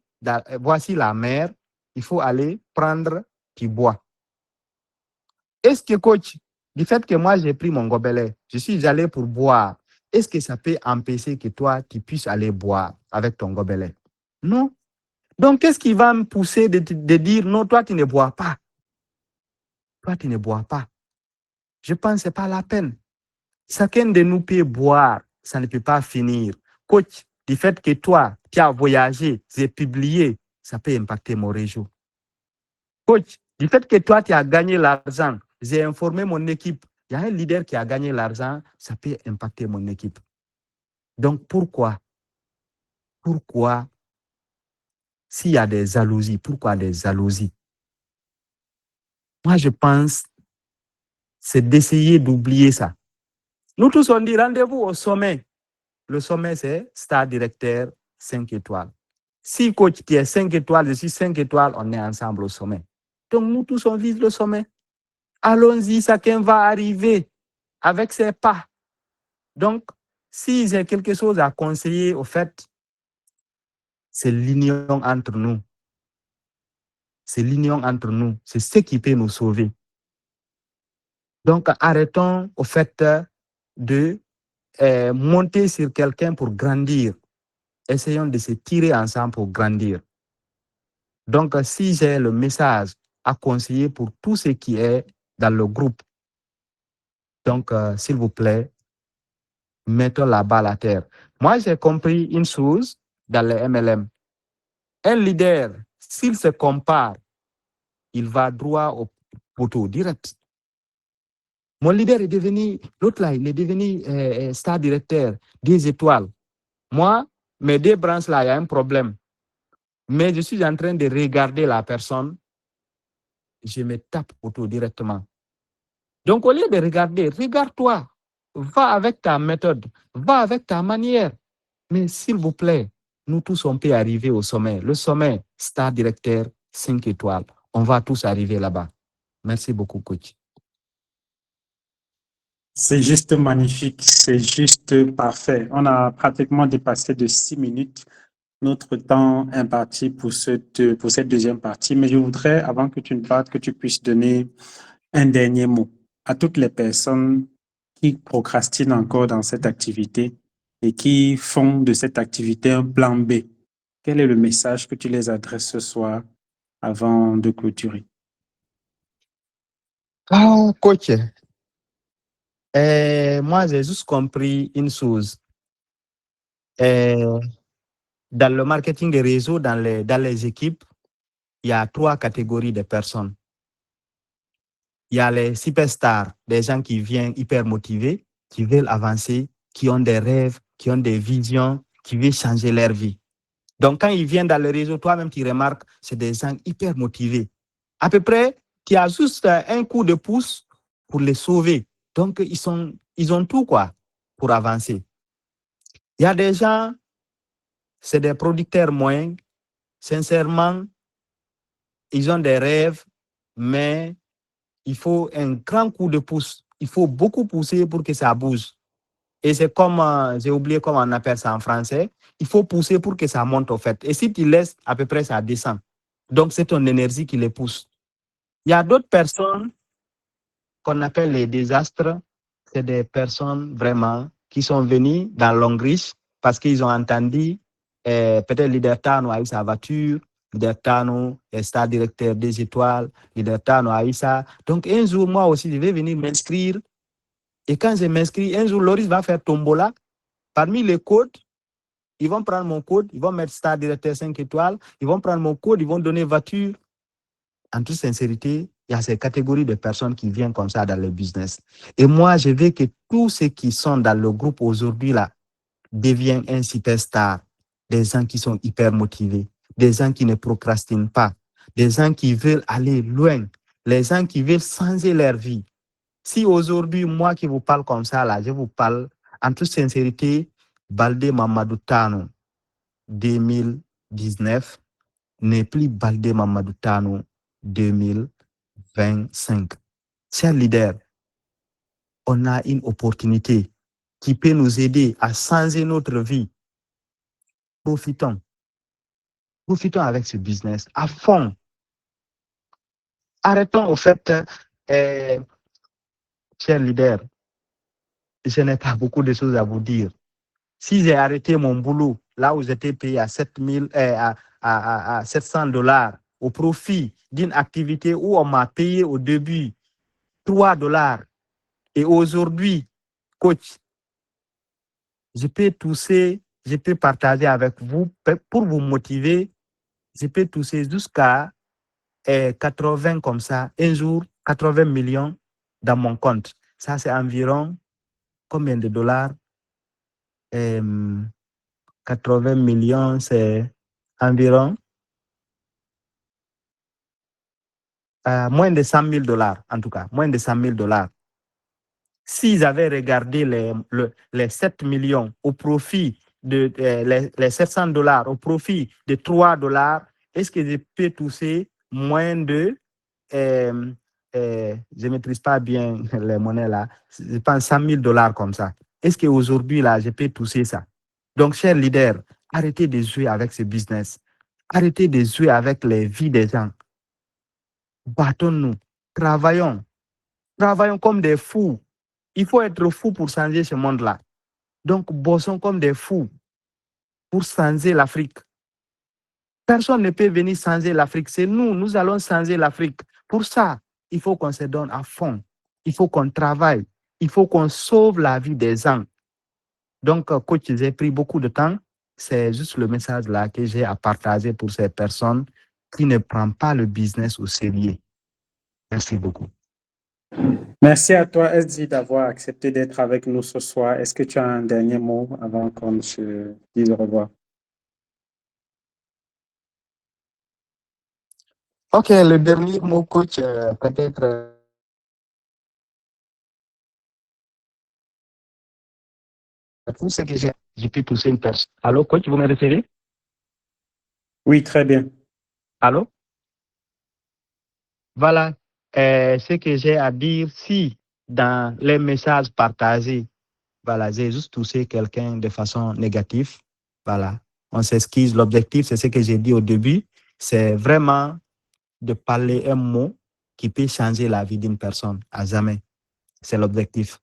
voici la mer, il faut aller prendre, tu bois. Est-ce que, coach, du fait que moi j'ai pris mon gobelet, je suis allé pour boire, est-ce que ça peut empêcher que toi, tu puisses aller boire avec ton gobelet? Non. Donc, qu'est-ce qui va me pousser de dire non, toi, tu ne bois pas? Toi, tu ne bois pas. Je pense que ce n'est pas la peine. Chacun de nous peut boire, ça ne peut pas finir. Coach, du fait que toi, tu as voyagé, j'ai publié, ça peut impacter mon réseau. Coach, du fait que toi, tu as gagné l'argent, j'ai informé mon équipe, il y a un leader qui a gagné l'argent, ça peut impacter mon équipe. Donc, pourquoi, s'il y a des jalousies, pourquoi des jalousies? Moi, je pense, c'est d'essayer d'oublier ça. Nous tous, on dit rendez-vous au sommet. Le sommet, c'est star directeur 5 étoiles. Si coach qui est 5 étoiles, je suis 5 étoiles, on est ensemble au sommet. Donc, nous tous, on vise le sommet. Allons-y, chacun va arriver avec ses pas. Donc, si j'ai quelque chose à conseiller, au fait, c'est l'union entre nous. C'est l'union entre nous. C'est ce qui peut nous sauver. Donc, arrêtons, au fait, de monter sur quelqu'un pour grandir. Essayons de se tirer ensemble pour grandir. Donc, si j'ai le message à conseiller pour tout ce qui est dans le groupe, donc, s'il vous plaît, mettons la balle à terre. Moi, j'ai compris une chose dans le MLM. Un leader, s'il se compare, il va droit au poteau direct. Mon leader est devenu, l'autre là, il est devenu star directeur, 10 étoiles. Moi, mes 2 branches là, il y a un problème. Mais je suis en train de regarder la personne, je me tape poteau directement. Donc, au lieu de regarder, regarde-toi, va avec ta méthode, va avec ta manière. Mais s'il vous plaît, nous tous, on peut arriver au sommet. Le sommet, star directeur, 5 étoiles. On va tous arriver là-bas. Merci beaucoup, coach. C'est juste magnifique, c'est juste parfait. On a pratiquement dépassé de 6 minutes notre temps imparti pour cette deuxième partie. Mais je voudrais, avant que tu ne partes, que tu puisses donner un dernier mot à toutes les personnes qui procrastinent encore dans cette activité et qui font de cette activité un plan B. Quel est le message que tu les adresses ce soir avant de clôturer? Ah, coach, moi, j'ai juste compris une chose. Dans le marketing des réseaux, dans les équipes, il y a 3 catégories de personnes. Il y a les superstars, des gens qui viennent hyper motivés, qui veulent avancer, qui ont des rêves, qui ont des visions, qui veulent changer leur vie. Donc, quand ils viennent dans le réseau, toi-même, tu remarques, c'est des gens hyper motivés. À peu près, tu as juste un coup de pouce pour les sauver. Donc, ils ont tout, quoi, pour avancer. Il y a des gens, c'est des producteurs moyens. Sincèrement, ils ont des rêves, mais il faut un grand coup de pouce. Il faut beaucoup pousser pour que ça bouge. Et c'est comme, j'ai oublié comment on appelle ça en français, il faut pousser pour que ça monte au fait. Et si tu laisses, à peu près, ça descend. Donc, c'est ton énergie qui les pousse. Il y a d'autres personnes qu'on appelle les désastres. C'est des personnes vraiment qui sont venues dans Longris parce qu'ils ont entendu, peut-être Leader Tano a eu sa voiture, Leader Tano est star directeur des étoiles, Leader Tano a eu ça. Donc, un jour, moi aussi, je vais venir m'inscrire. Et quand je m'inscris, un jour, Loris va faire tombola. Parmi les codes, ils vont prendre mon code, ils vont mettre star directeur 5 étoiles, ils vont prendre mon code, ils vont donner voiture. En toute sincérité, il y a ces catégories de personnes qui viennent comme ça dans le business. Et moi, je veux que tous ceux qui sont dans le groupe aujourd'hui là deviennent un superstar. Des gens qui sont hyper motivés, des gens qui ne procrastinent pas, des gens qui veulent aller loin, les gens qui veulent changer leur vie. Si aujourd'hui, moi qui vous parle comme ça, là, je vous parle en toute sincérité, Baldé Mamadou Tano 2019 n'est plus Baldé Mamadou Tano 2025. Chers leaders, on a une opportunité qui peut nous aider à changer notre vie. Profitons. Profitons avec ce business à fond. Arrêtons au fait, chers leaders, je n'ai pas beaucoup de choses à vous dire. Si j'ai arrêté mon boulot, là où j'étais payé à 700 dollars au profit d'une activité où on m'a payé au début 3 dollars, et aujourd'hui, coach, je peux tousser, je peux partager avec vous pour vous motiver, je peux tousser jusqu'à 80 comme ça, un jour, 80 millions dans mon compte. Ça, c'est environ combien de dollars? 80 millions, c'est environ moins de 100 000 dollars, en tout cas, moins de 100 000 dollars. S'ils avaient regardé les 7 millions au profit de les 700 dollars au profit de 3 dollars, est-ce que je peux toucher moins de, je ne maîtrise pas bien les monnaies là, je pense 100 000 dollars comme ça. Est-ce qu'aujourd'hui là, je peux toucher ça? Donc, chers leaders, arrêtez de jouer avec ce business. Arrêtez de jouer avec les vies des gens. Battons-nous, travaillons comme des fous. Il faut être fou pour changer ce monde-là. Donc, bossons comme des fous pour changer l'Afrique. Personne ne peut venir changer l'Afrique. C'est nous, nous allons changer l'Afrique. Pour ça, il faut qu'on se donne à fond. Il faut qu'on travaille. Il faut qu'on sauve la vie des gens. Donc, coach, j'ai pris beaucoup de temps. C'est juste le message là que j'ai à partager pour ces personnes qui ne prennent pas le business au sérieux. Merci beaucoup. Merci à toi, SD, d'avoir accepté d'être avec nous ce soir. Est-ce que tu as un dernier mot avant qu'on se dise au revoir? Ok, le dernier mot, coach, peut-être. Tout ce que j'ai pu pousser une personne. Allô, coach, vous me recevez? Oui, très bien. Allô? Voilà, ce que j'ai à dire. Si dans les messages partagés, voilà, j'ai juste touché quelqu'un de façon négative, voilà, on s'excuse. L'objectif, c'est ce que j'ai dit au début, c'est vraiment de parler un mot qui peut changer la vie d'une personne à jamais. C'est l'objectif.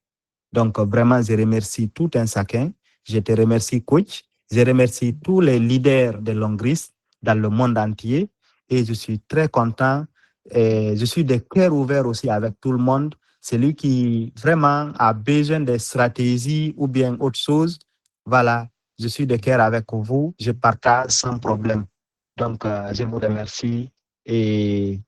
Donc, vraiment, je remercie tout un chacun. Je te remercie, coach. Je remercie tous les leaders de Longris dans le monde entier. Et je suis très content. Et je suis de cœur ouvert aussi avec tout le monde. Celui qui vraiment a besoin de stratégies ou bien autre chose, voilà, je suis de cœur avec vous. Je partage sans problème. Donc, je vous remercie et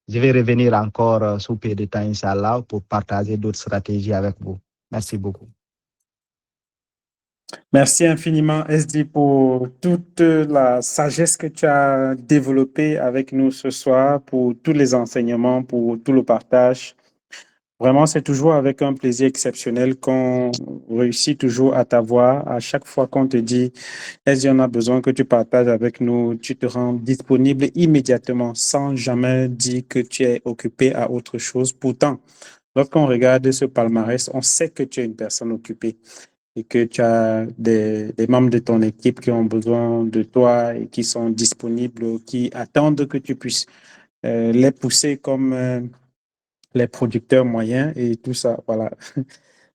je vais revenir encore sous peu de temps, Inch'Allah, pour partager d'autres stratégies avec vous. Merci beaucoup. Merci infiniment, SD, pour toute la sagesse que tu as développée avec nous ce soir, pour tous les enseignements, pour tout le partage. Vraiment, c'est toujours avec un plaisir exceptionnel qu'on réussit toujours à t'avoir. À chaque fois qu'on te dit, SD, on a besoin que tu partages avec nous, tu te rends disponible immédiatement, sans jamais dire que tu es occupé à autre chose. Pourtant, lorsqu'on regarde ce palmarès, on sait que tu es une personne occupée et que tu as des membres de ton équipe qui ont besoin de toi et qui sont disponibles, qui attendent que tu puisses les pousser comme les producteurs moyens et tout ça. Voilà.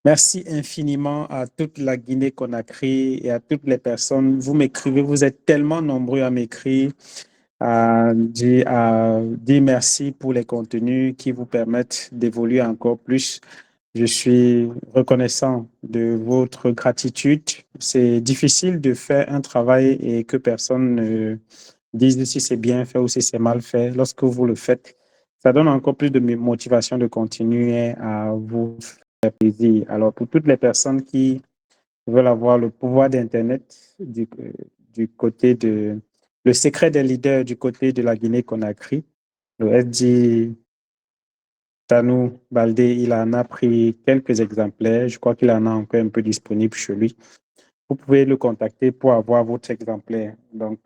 Merci infiniment à toute la Guinée-Conakry et à toutes les personnes. Vous m'écrivez, vous êtes tellement nombreux à m'écrire, à dire merci pour les contenus qui vous permettent d'évoluer encore plus. Je suis reconnaissant de votre gratitude. C'est difficile de faire un travail et que personne ne dise si c'est bien fait ou si c'est mal fait. Lorsque vous le faites, ça donne encore plus de motivation de continuer à vous faire plaisir. Alors, pour toutes les personnes qui veulent avoir le pouvoir d'Internet du côté de... Le secret des leaders du côté de la Guinée-Conakry, le SD Tanou Baldé, il en a pris quelques exemplaires. Je crois qu'il en a encore un peu disponible chez lui. Vous pouvez le contacter pour avoir votre exemplaire. Donc,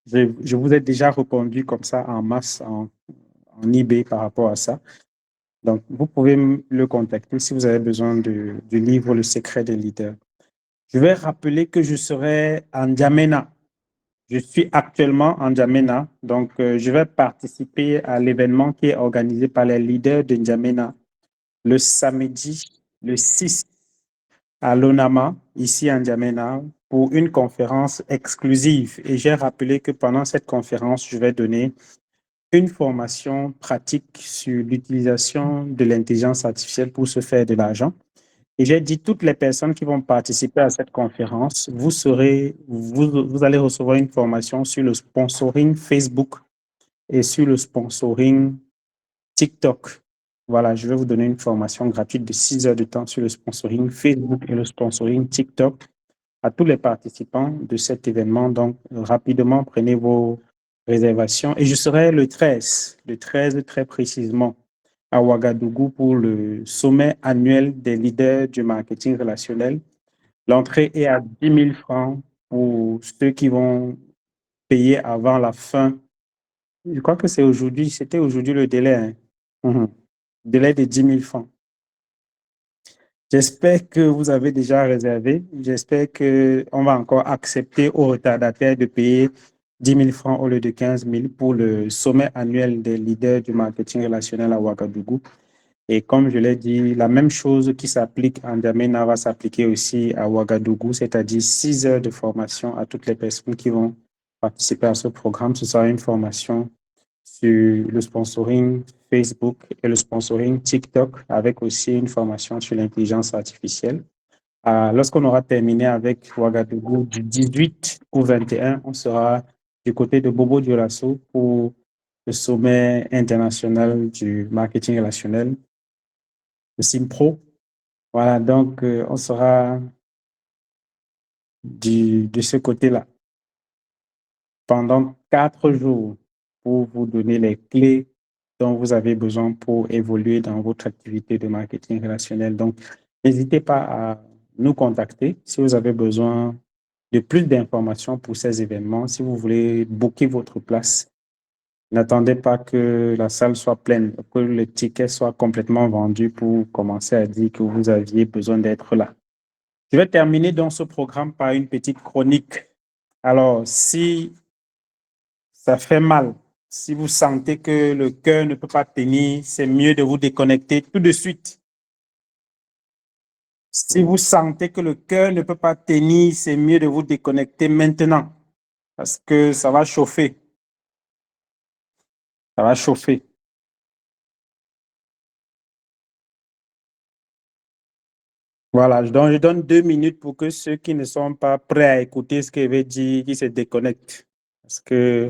je vous ai déjà répondu comme ça en masse en eBay par rapport à ça. Donc, vous pouvez le contacter si vous avez besoin du livre Le secret des leaders. Je vais rappeler que je serai en N'Djamena. Je suis actuellement en N'Djamena. Donc, je vais participer à l'événement qui est organisé par les leaders de N'Djamena le samedi, le 6 à l'ONAMA, ici à N'Djamena, pour une conférence exclusive. Et j'ai rappelé que pendant cette conférence, je vais donner une formation pratique sur l'utilisation de l'intelligence artificielle pour se faire de l'argent. Et j'ai dit, toutes les personnes qui vont participer à cette conférence, vous allez recevoir une formation sur le sponsoring Facebook et sur le sponsoring TikTok. Voilà, je vais vous donner une formation gratuite de 6 heures de temps sur le sponsoring Facebook et le sponsoring TikTok à tous les participants de cet événement. Donc, rapidement, prenez vos réservations. Et je serai le 13 très précisément, à Ouagadougou pour le sommet annuel des leaders du marketing relationnel. L'entrée est à 10 000 francs pour ceux qui vont payer avant la fin. Je crois que c'est aujourd'hui, c'était aujourd'hui le délai. Hein. Délai de 10 000 francs. J'espère que vous avez déjà réservé. J'espère qu'on va encore accepter aux retardataires de payer 10 000 francs au lieu de 15 000 pour le sommet annuel des leaders du marketing relationnel à Ouagadougou. Et comme je l'ai dit, la même chose qui s'applique à N'Djamena va s'appliquer aussi à Ouagadougou, c'est-à-dire 6 heures de formation à toutes les personnes qui vont participer à ce programme. Ce sera une formation sur le sponsoring Facebook et le sponsoring TikTok, avec aussi une formation sur l'intelligence artificielle. Lorsqu'on aura terminé avec Ouagadougou du 18 au 21, on sera du côté de Bobo Dioulasso pour le sommet international du marketing relationnel, le SIMPRO. Voilà, donc on sera de ce côté-là pendant 4 jours pour vous donner les clés dont vous avez besoin pour évoluer dans votre activité de marketing relationnel. Donc, n'hésitez pas à nous contacter si vous avez besoin de plus d'informations pour ces événements. Si vous voulez booker votre place, n'attendez pas que la salle soit pleine, que le ticket soit complètement vendu pour commencer à dire que vous aviez besoin d'être là. Je vais terminer dans ce programme par une petite chronique. Alors, si ça fait mal, si vous sentez que le cœur ne peut pas tenir, c'est mieux de vous déconnecter tout de suite. Si vous sentez que le cœur ne peut pas tenir, c'est mieux de vous déconnecter maintenant parce que ça va chauffer. Ça va chauffer. Voilà, donc je donne 2 minutes pour que ceux qui ne sont pas prêts à écouter ce que je vais dire, qui se déconnectent. Parce que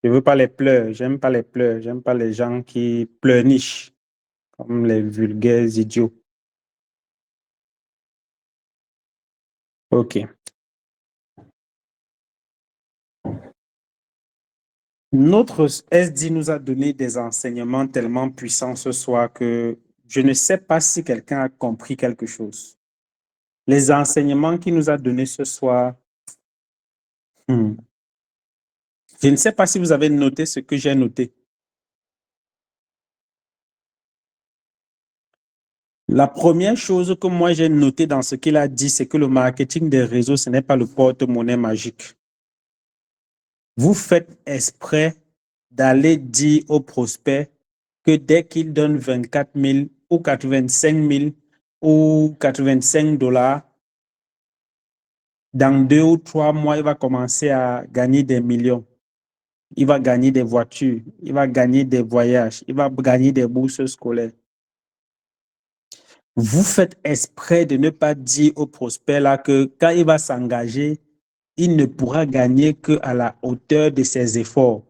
je ne veux pas les pleurs, j'aime pas les pleurs, j'aime pas les gens qui pleurnichent comme les vulgaires idiots. OK. Notre SD nous a donné des enseignements tellement puissants ce soir que je ne sais pas si quelqu'un a compris quelque chose. Les enseignements qu'il nous a donnés ce soir, je ne sais pas si vous avez noté ce que j'ai noté. La première chose que moi j'ai noté dans ce qu'il a dit, c'est que le marketing des réseaux, ce n'est pas le porte-monnaie magique. Vous faites exprès d'aller dire aux prospects que dès qu'ils donnent 24 000 ou 85 000 ou 85 $, dans 2 ou 3 mois, il va commencer à gagner des millions. Il va gagner des voitures, il va gagner des voyages, il va gagner des bourses scolaires. Vous faites exprès de ne pas dire au prospect là que quand il va s'engager, il ne pourra gagner qu'à la hauteur de ses efforts.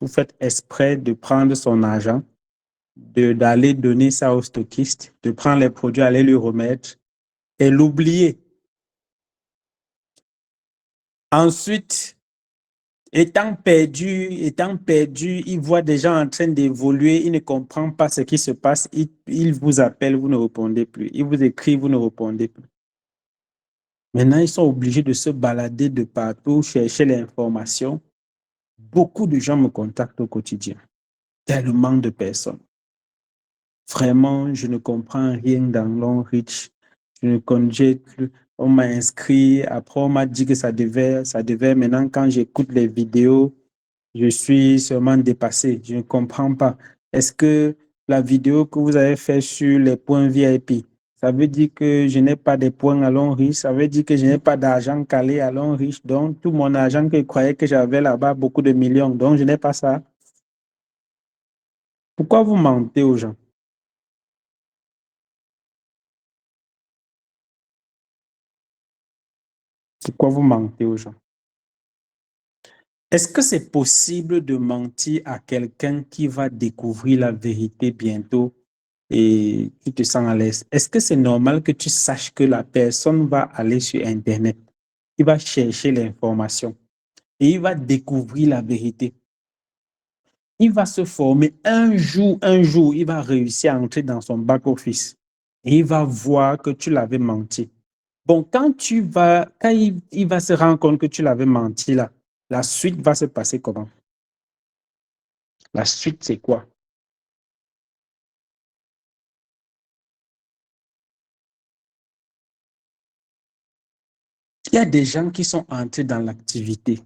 Vous faites exprès de prendre son argent, d'aller donner ça au stockiste, de prendre les produits, aller lui remettre et l'oublier. Ensuite, étant perdu, il voit des gens en train d'évoluer, il ne comprend pas ce qui se passe, il vous appelle, vous ne répondez plus. Il vous écrit, vous ne répondez plus. Maintenant, ils sont obligés de se balader de partout, chercher l'information. Beaucoup de gens me contactent au quotidien. Tellement de personnes. Vraiment, je ne comprends rien dans l'Onrich. Je ne connais plus. On m'a inscrit, après on m'a dit que ça devait. Maintenant, quand j'écoute les vidéos, je suis seulement dépassé. Je ne comprends pas. Est-ce que la vidéo que vous avez faite sur les points VIP, Ça veut dire que je n'ai pas de points, allons riche. Ça veut dire que je n'ai pas d'argent calé, allons riche. Donc, tout mon argent que je croyais que j'avais là-bas, beaucoup de millions. Donc, je n'ai pas ça. Pourquoi vous mentez aux gens? Pourquoi vous mentez aux gens? Est-ce que c'est possible de mentir à quelqu'un qui va découvrir la vérité bientôt et tu te sens à l'aise? Est-ce que c'est normal que tu saches que la personne va aller sur Internet, il va chercher l'information et il va découvrir la vérité? Il va se former un jour, il va réussir à entrer dans son back-office et il va voir que tu l'avais menti. Bon, quand il va se rendre compte que tu l'avais menti là, la suite va se passer comment? La suite, c'est quoi? Il y a des gens qui sont entrés dans l'activité.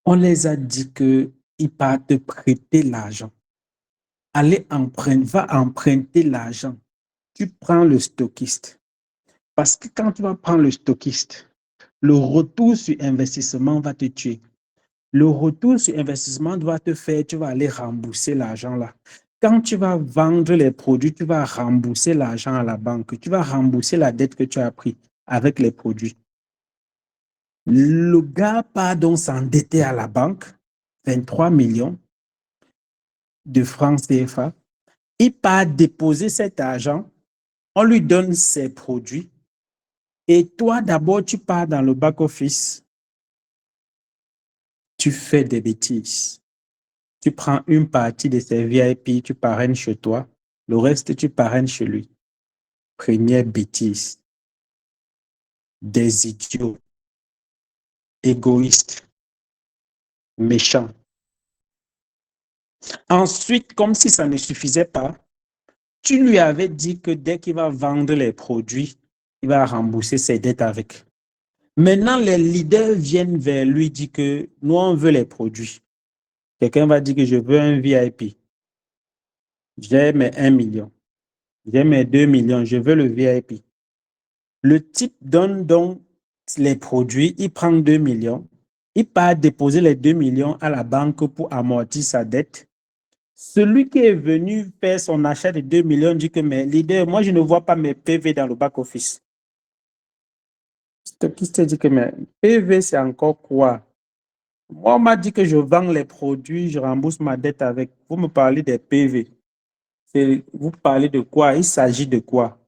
On les a dit qu'ils partent te prêter l'argent. Va emprunter l'argent. Tu prends le stockiste. Parce que quand tu vas prendre le stockiste, le retour sur investissement va te tuer. Le retour sur investissement doit te faire, tu vas aller rembourser l'argent là. Quand tu vas vendre les produits, tu vas rembourser l'argent à la banque. Tu vas rembourser la dette que tu as prise avec les produits. Le gars part donc s'endetter à la banque, 23 millions de francs CFA. Il part déposer cet argent, on lui donne ses produits. Et toi, d'abord, tu pars dans le back-office. Tu fais des bêtises. Tu prends une partie de ces VIP, tu parraines chez toi. Le reste, tu parraines chez lui. Première bêtise. Des idiots. Égoïstes. Méchants. Ensuite, comme si ça ne suffisait pas, tu lui avais dit que dès qu'il va vendre les produits, il va rembourser ses dettes avec. Maintenant, les leaders viennent vers lui dire que nous, on veut les produits. Quelqu'un va dire que je veux un VIP. J'ai mes 1 million. J'ai mes 2 millions. Je veux le VIP. Le type donne donc les produits. Il prend 2 millions. Il part déposer les 2 millions à la banque pour amortir sa dette. Celui qui est venu faire son achat de 2 millions dit que mes leaders, moi, je ne vois pas mes PV dans le back-office. Qui te dit que mes PV, c'est encore quoi? Moi, on m'a dit que je vends les produits, je rembourse ma dette avec. Vous me parlez des PV. Vous parlez de quoi? Il s'agit de quoi?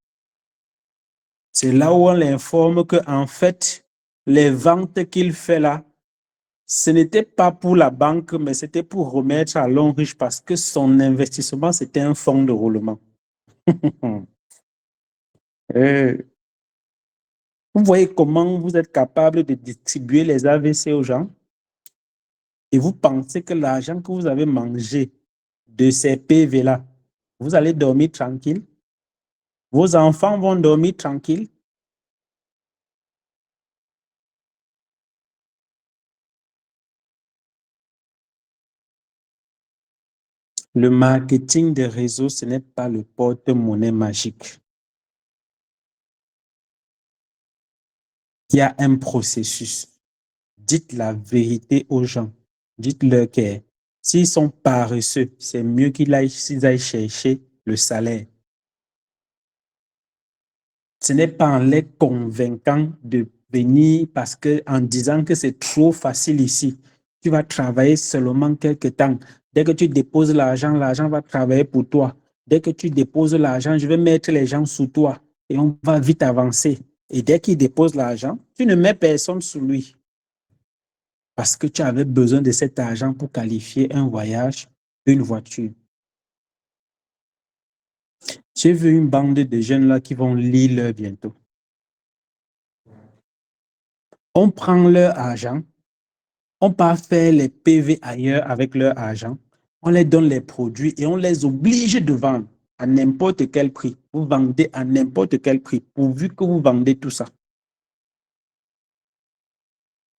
C'est là où on l'informe qu'en fait, les ventes qu'il fait là, ce n'était pas pour la banque, mais c'était pour remettre à l'homme riche parce que son investissement, c'était un fonds de roulement. Vous voyez comment vous êtes capable de distribuer les AVC aux gens et vous pensez que l'argent que vous avez mangé de ces PV-là, vous allez dormir tranquille? Vos enfants vont dormir tranquille? Le marketing des réseaux, ce n'est pas le porte-monnaie magique. Il y a un processus. Dites la vérité aux gens. Dites-leur que s'ils sont paresseux, c'est mieux qu'ils aillent chercher le salaire. Ce n'est pas en les convainquant de venir parce que en disant que c'est trop facile ici. Tu vas travailler seulement quelques temps. Dès que tu déposes l'argent, l'argent va travailler pour toi. Dès que tu déposes l'argent, je vais mettre les gens sous toi et on va vite avancer. Et dès qu'il dépose l'argent, tu ne mets personne sous lui. Parce que tu avais besoin de cet argent pour qualifier un voyage, une voiture. J'ai vu une bande de jeunes là qui vont lire bientôt. On prend leur argent, on part faire les PV ailleurs avec leur argent, on les donne les produits et on les oblige de vendre à n'importe quel prix. Vous vendez à n'importe quel prix, pourvu que vous vendez tout ça.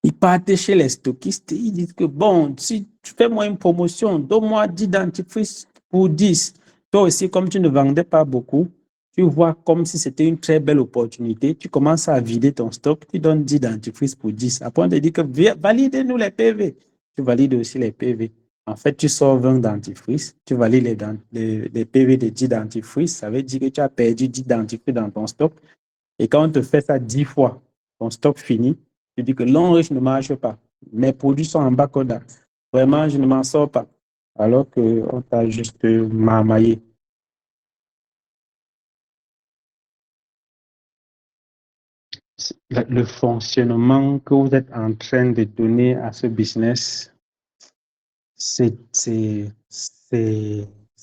Ils partent chez les stockistes et ils disent que bon, si tu fais moi une promotion, donne-moi 10 dentifrices pour 10. Toi aussi, comme tu ne vendais pas beaucoup, tu vois comme si c'était une très belle opportunité. Tu commences à vider ton stock, tu donnes 10 dentifrices pour 10. Après, on te dit que valide-nous les PV. Tu valides aussi les PV. En fait, tu sors 20 dentifrices, tu valides les PV de 10 dentifrices. Ça veut dire que tu as perdu 10 dentifrices dans ton stock. Et quand on te fait ça 10 fois, ton stock fini, tu dis que l'enriche ne marche pas. Mes produits sont en bas coda. Vraiment, je ne m'en sors pas. Alors qu'on t'a juste marmaillé. Le fonctionnement que vous êtes en train de donner à ce business, c'est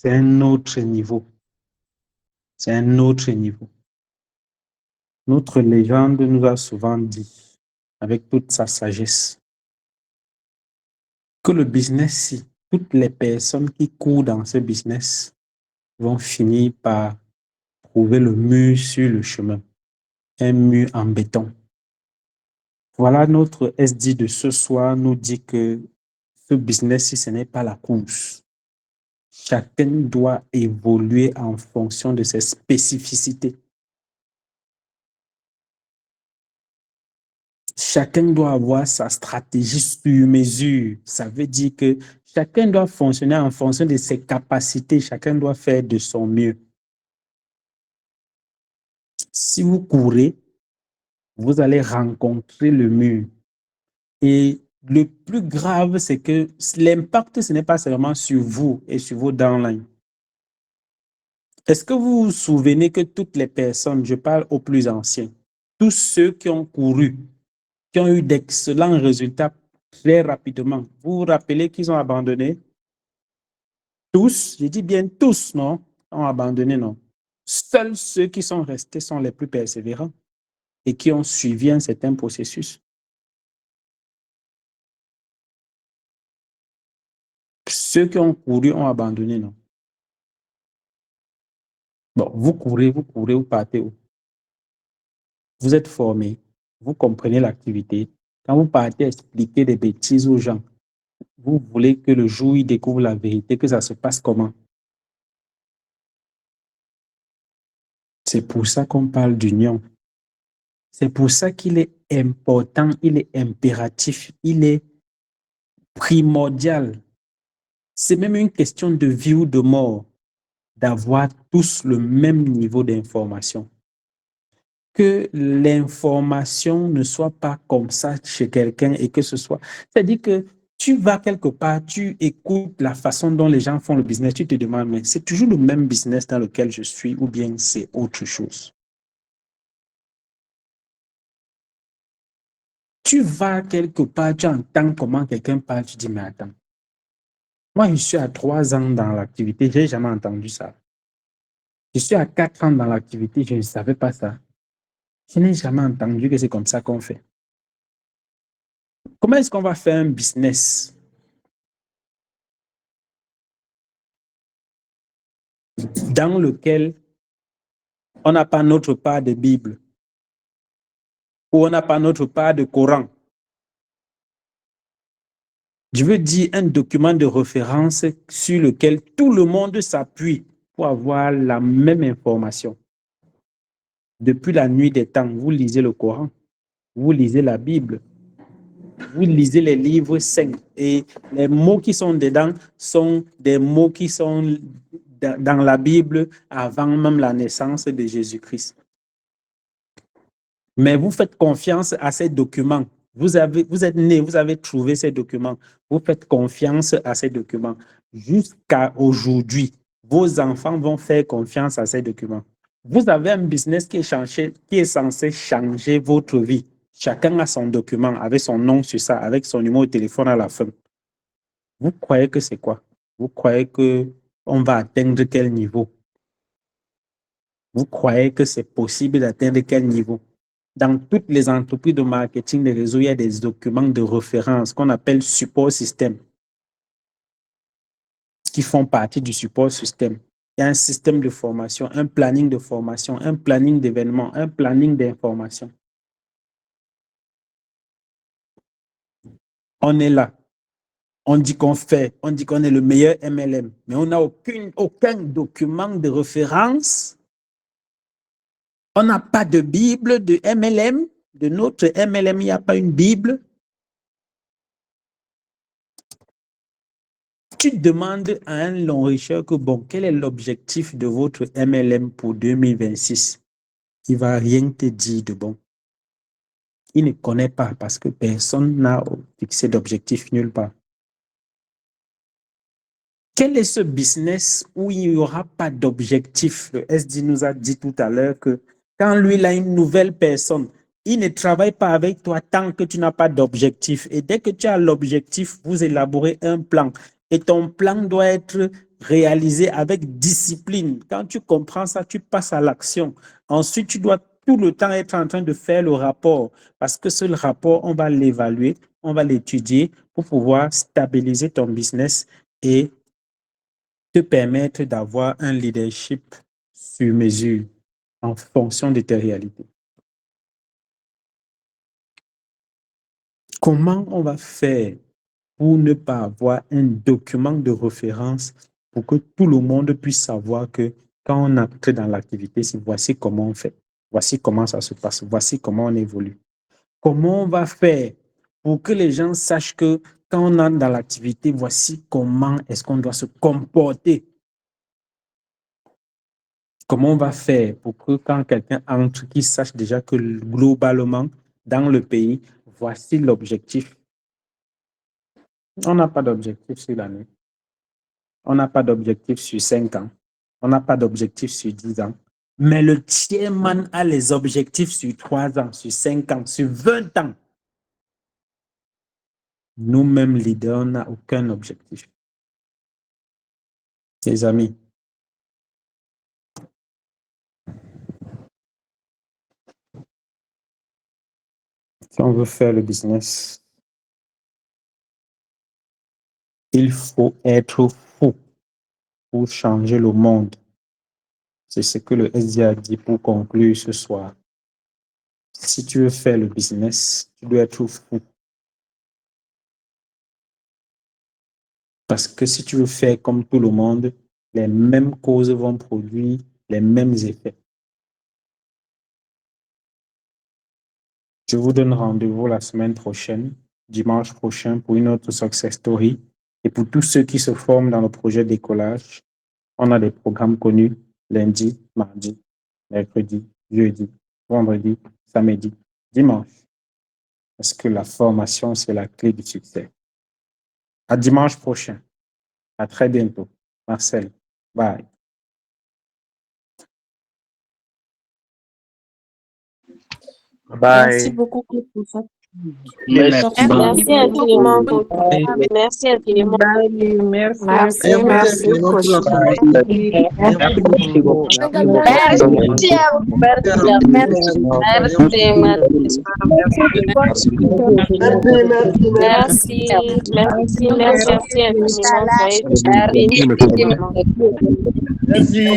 un autre niveau. C'est un autre niveau. Notre légende nous a souvent dit, avec toute sa sagesse, que le business, si toutes les personnes qui courent dans ce business vont finir par trouver le mur sur le chemin, un mur en béton. Voilà, notre SD de ce soir nous dit que ce business, si ce n'est pas la course, chacun doit évoluer en fonction de ses spécificités. Chacun doit avoir sa stratégie sur mesure. Ça veut dire que chacun doit fonctionner en fonction de ses capacités. Chacun doit faire de son mieux. Si vous courez, vous allez rencontrer le mur. Et le plus grave, c'est que l'impact, ce n'est pas seulement sur vous et sur vos downlines. Est-ce que vous vous souvenez que toutes les personnes, je parle aux plus anciens, tous ceux qui ont couru, qui ont eu d'excellents résultats très rapidement, vous vous rappelez qu'ils ont abandonné? Tous, je dis bien tous, non? Ont abandonné, non? Seuls ceux qui sont restés sont les plus persévérants et qui ont suivi un certain processus. Ceux qui ont couru ont abandonné, non? Bon, vous courez, vous partez où? Vous êtes formé, vous comprenez l'activité. Quand vous partez expliquer des bêtises aux gens, vous voulez que le jour où ils découvrent la vérité, que ça se passe comment? C'est pour ça qu'on parle d'union. C'est pour ça qu'il est important, il est impératif, il est primordial. C'est même une question de vie ou de mort d'avoir tous le même niveau d'information. Que l'information ne soit pas comme ça chez quelqu'un et que ce soit... C'est-à-dire que tu vas quelque part, tu écoutes la façon dont les gens font le business, tu te demandes, mais c'est toujours le même business dans lequel je suis ou bien c'est autre chose? Tu vas quelque part, tu entends comment quelqu'un parle, tu dis, mais attends, moi je suis à 3 ans dans l'activité, je n'ai jamais entendu ça. Je suis à 4 ans dans l'activité, je ne savais pas ça. Je n'ai jamais entendu que c'est comme ça qu'on fait. Comment est-ce qu'on va faire un business dans lequel on n'a pas notre part de Bible ou on n'a pas notre part de Coran? Je veux dire un document de référence sur lequel tout le monde s'appuie pour avoir la même information. Depuis la nuit des temps, vous lisez le Coran, vous lisez la Bible, vous lisez les livres saints et les mots qui sont dedans sont des mots qui sont dans la Bible avant même la naissance de Jésus-Christ. Mais vous faites confiance à ces documents. Vous êtes né, vous avez trouvé ces documents. Vous faites confiance à ces documents. Jusqu'à aujourd'hui, vos enfants vont faire confiance à ces documents. Vous avez un business qui est censé changer votre vie. Chacun a son document avec son nom sur ça, avec son numéro de téléphone à la fin. Vous croyez que c'est quoi? Vous croyez qu'on va atteindre quel niveau? Vous croyez que c'est possible d'atteindre quel niveau? Dans toutes les entreprises de marketing de réseau, il y a des documents de référence qu'on appelle support système, qui font partie du support système. Il y a un système de formation, un planning de formation, un planning d'événements, un planning d'information. On est là. On dit qu'on est le meilleur MLM, mais on n'a aucun document de référence. On n'a pas de Bible de MLM, de notre MLM, il n'y a pas une Bible. Tu demandes à un enricheur que, bon, quel est l'objectif de votre MLM pour 2026? Il ne va rien te dire de bon. Il ne connaît pas parce que personne n'a fixé d'objectif nulle part. Quel est ce business où il n'y aura pas d'objectif? Le SD nous a dit tout à l'heure que quand lui, il a une nouvelle personne, il ne travaille pas avec toi tant que tu n'as pas d'objectif. Et dès que tu as l'objectif, vous élaborez un plan. Et ton plan doit être réalisé avec discipline. Quand tu comprends ça, tu passes à l'action. Ensuite, tu dois tout le temps être en train de faire le rapport. Parce que ce rapport, on va l'évaluer, on va l'étudier pour pouvoir stabiliser ton business et te permettre d'avoir un leadership sur mesure en fonction de tes réalités. Comment on va faire pour ne pas avoir un document de référence pour que tout le monde puisse savoir que quand on entre dans l'activité, voici comment on fait, voici comment ça se passe, voici comment on évolue. Comment on va faire pour que les gens sachent que quand on entre dans l'activité, voici comment est-ce qu'on doit se comporter. Comment on va faire pour que quand quelqu'un entre, qu'il sache déjà que globalement, dans le pays, voici l'objectif. On n'a pas d'objectif sur l'année. On n'a pas d'objectif sur 5 ans. On n'a pas d'objectif sur 10 ans. Mais le chairman a les objectifs sur 3 ans, sur 5 ans, sur 20 ans. Nous-mêmes, leaders, on n'a aucun objectif. Les amis, si on veut faire le business, il faut être fou pour changer le monde. C'est ce que le SD a dit pour conclure ce soir. Si tu veux faire le business, tu dois être fou. Parce que si tu veux faire comme tout le monde, les mêmes causes vont produire les mêmes effets. Je vous donne rendez-vous la semaine prochaine, dimanche prochain, pour une autre success story. Et pour tous ceux qui se forment dans le projet d'écolage, on a des programmes connus lundi, mardi, mercredi, jeudi, vendredi, samedi, dimanche. Parce que la formation, c'est la clé du succès. À dimanche prochain. À très bientôt. Marcel. Bye. Bye. Merci beaucoup pour ça. Merci. Merci infiniment. Merci infiniment. Merci, merci. Merci.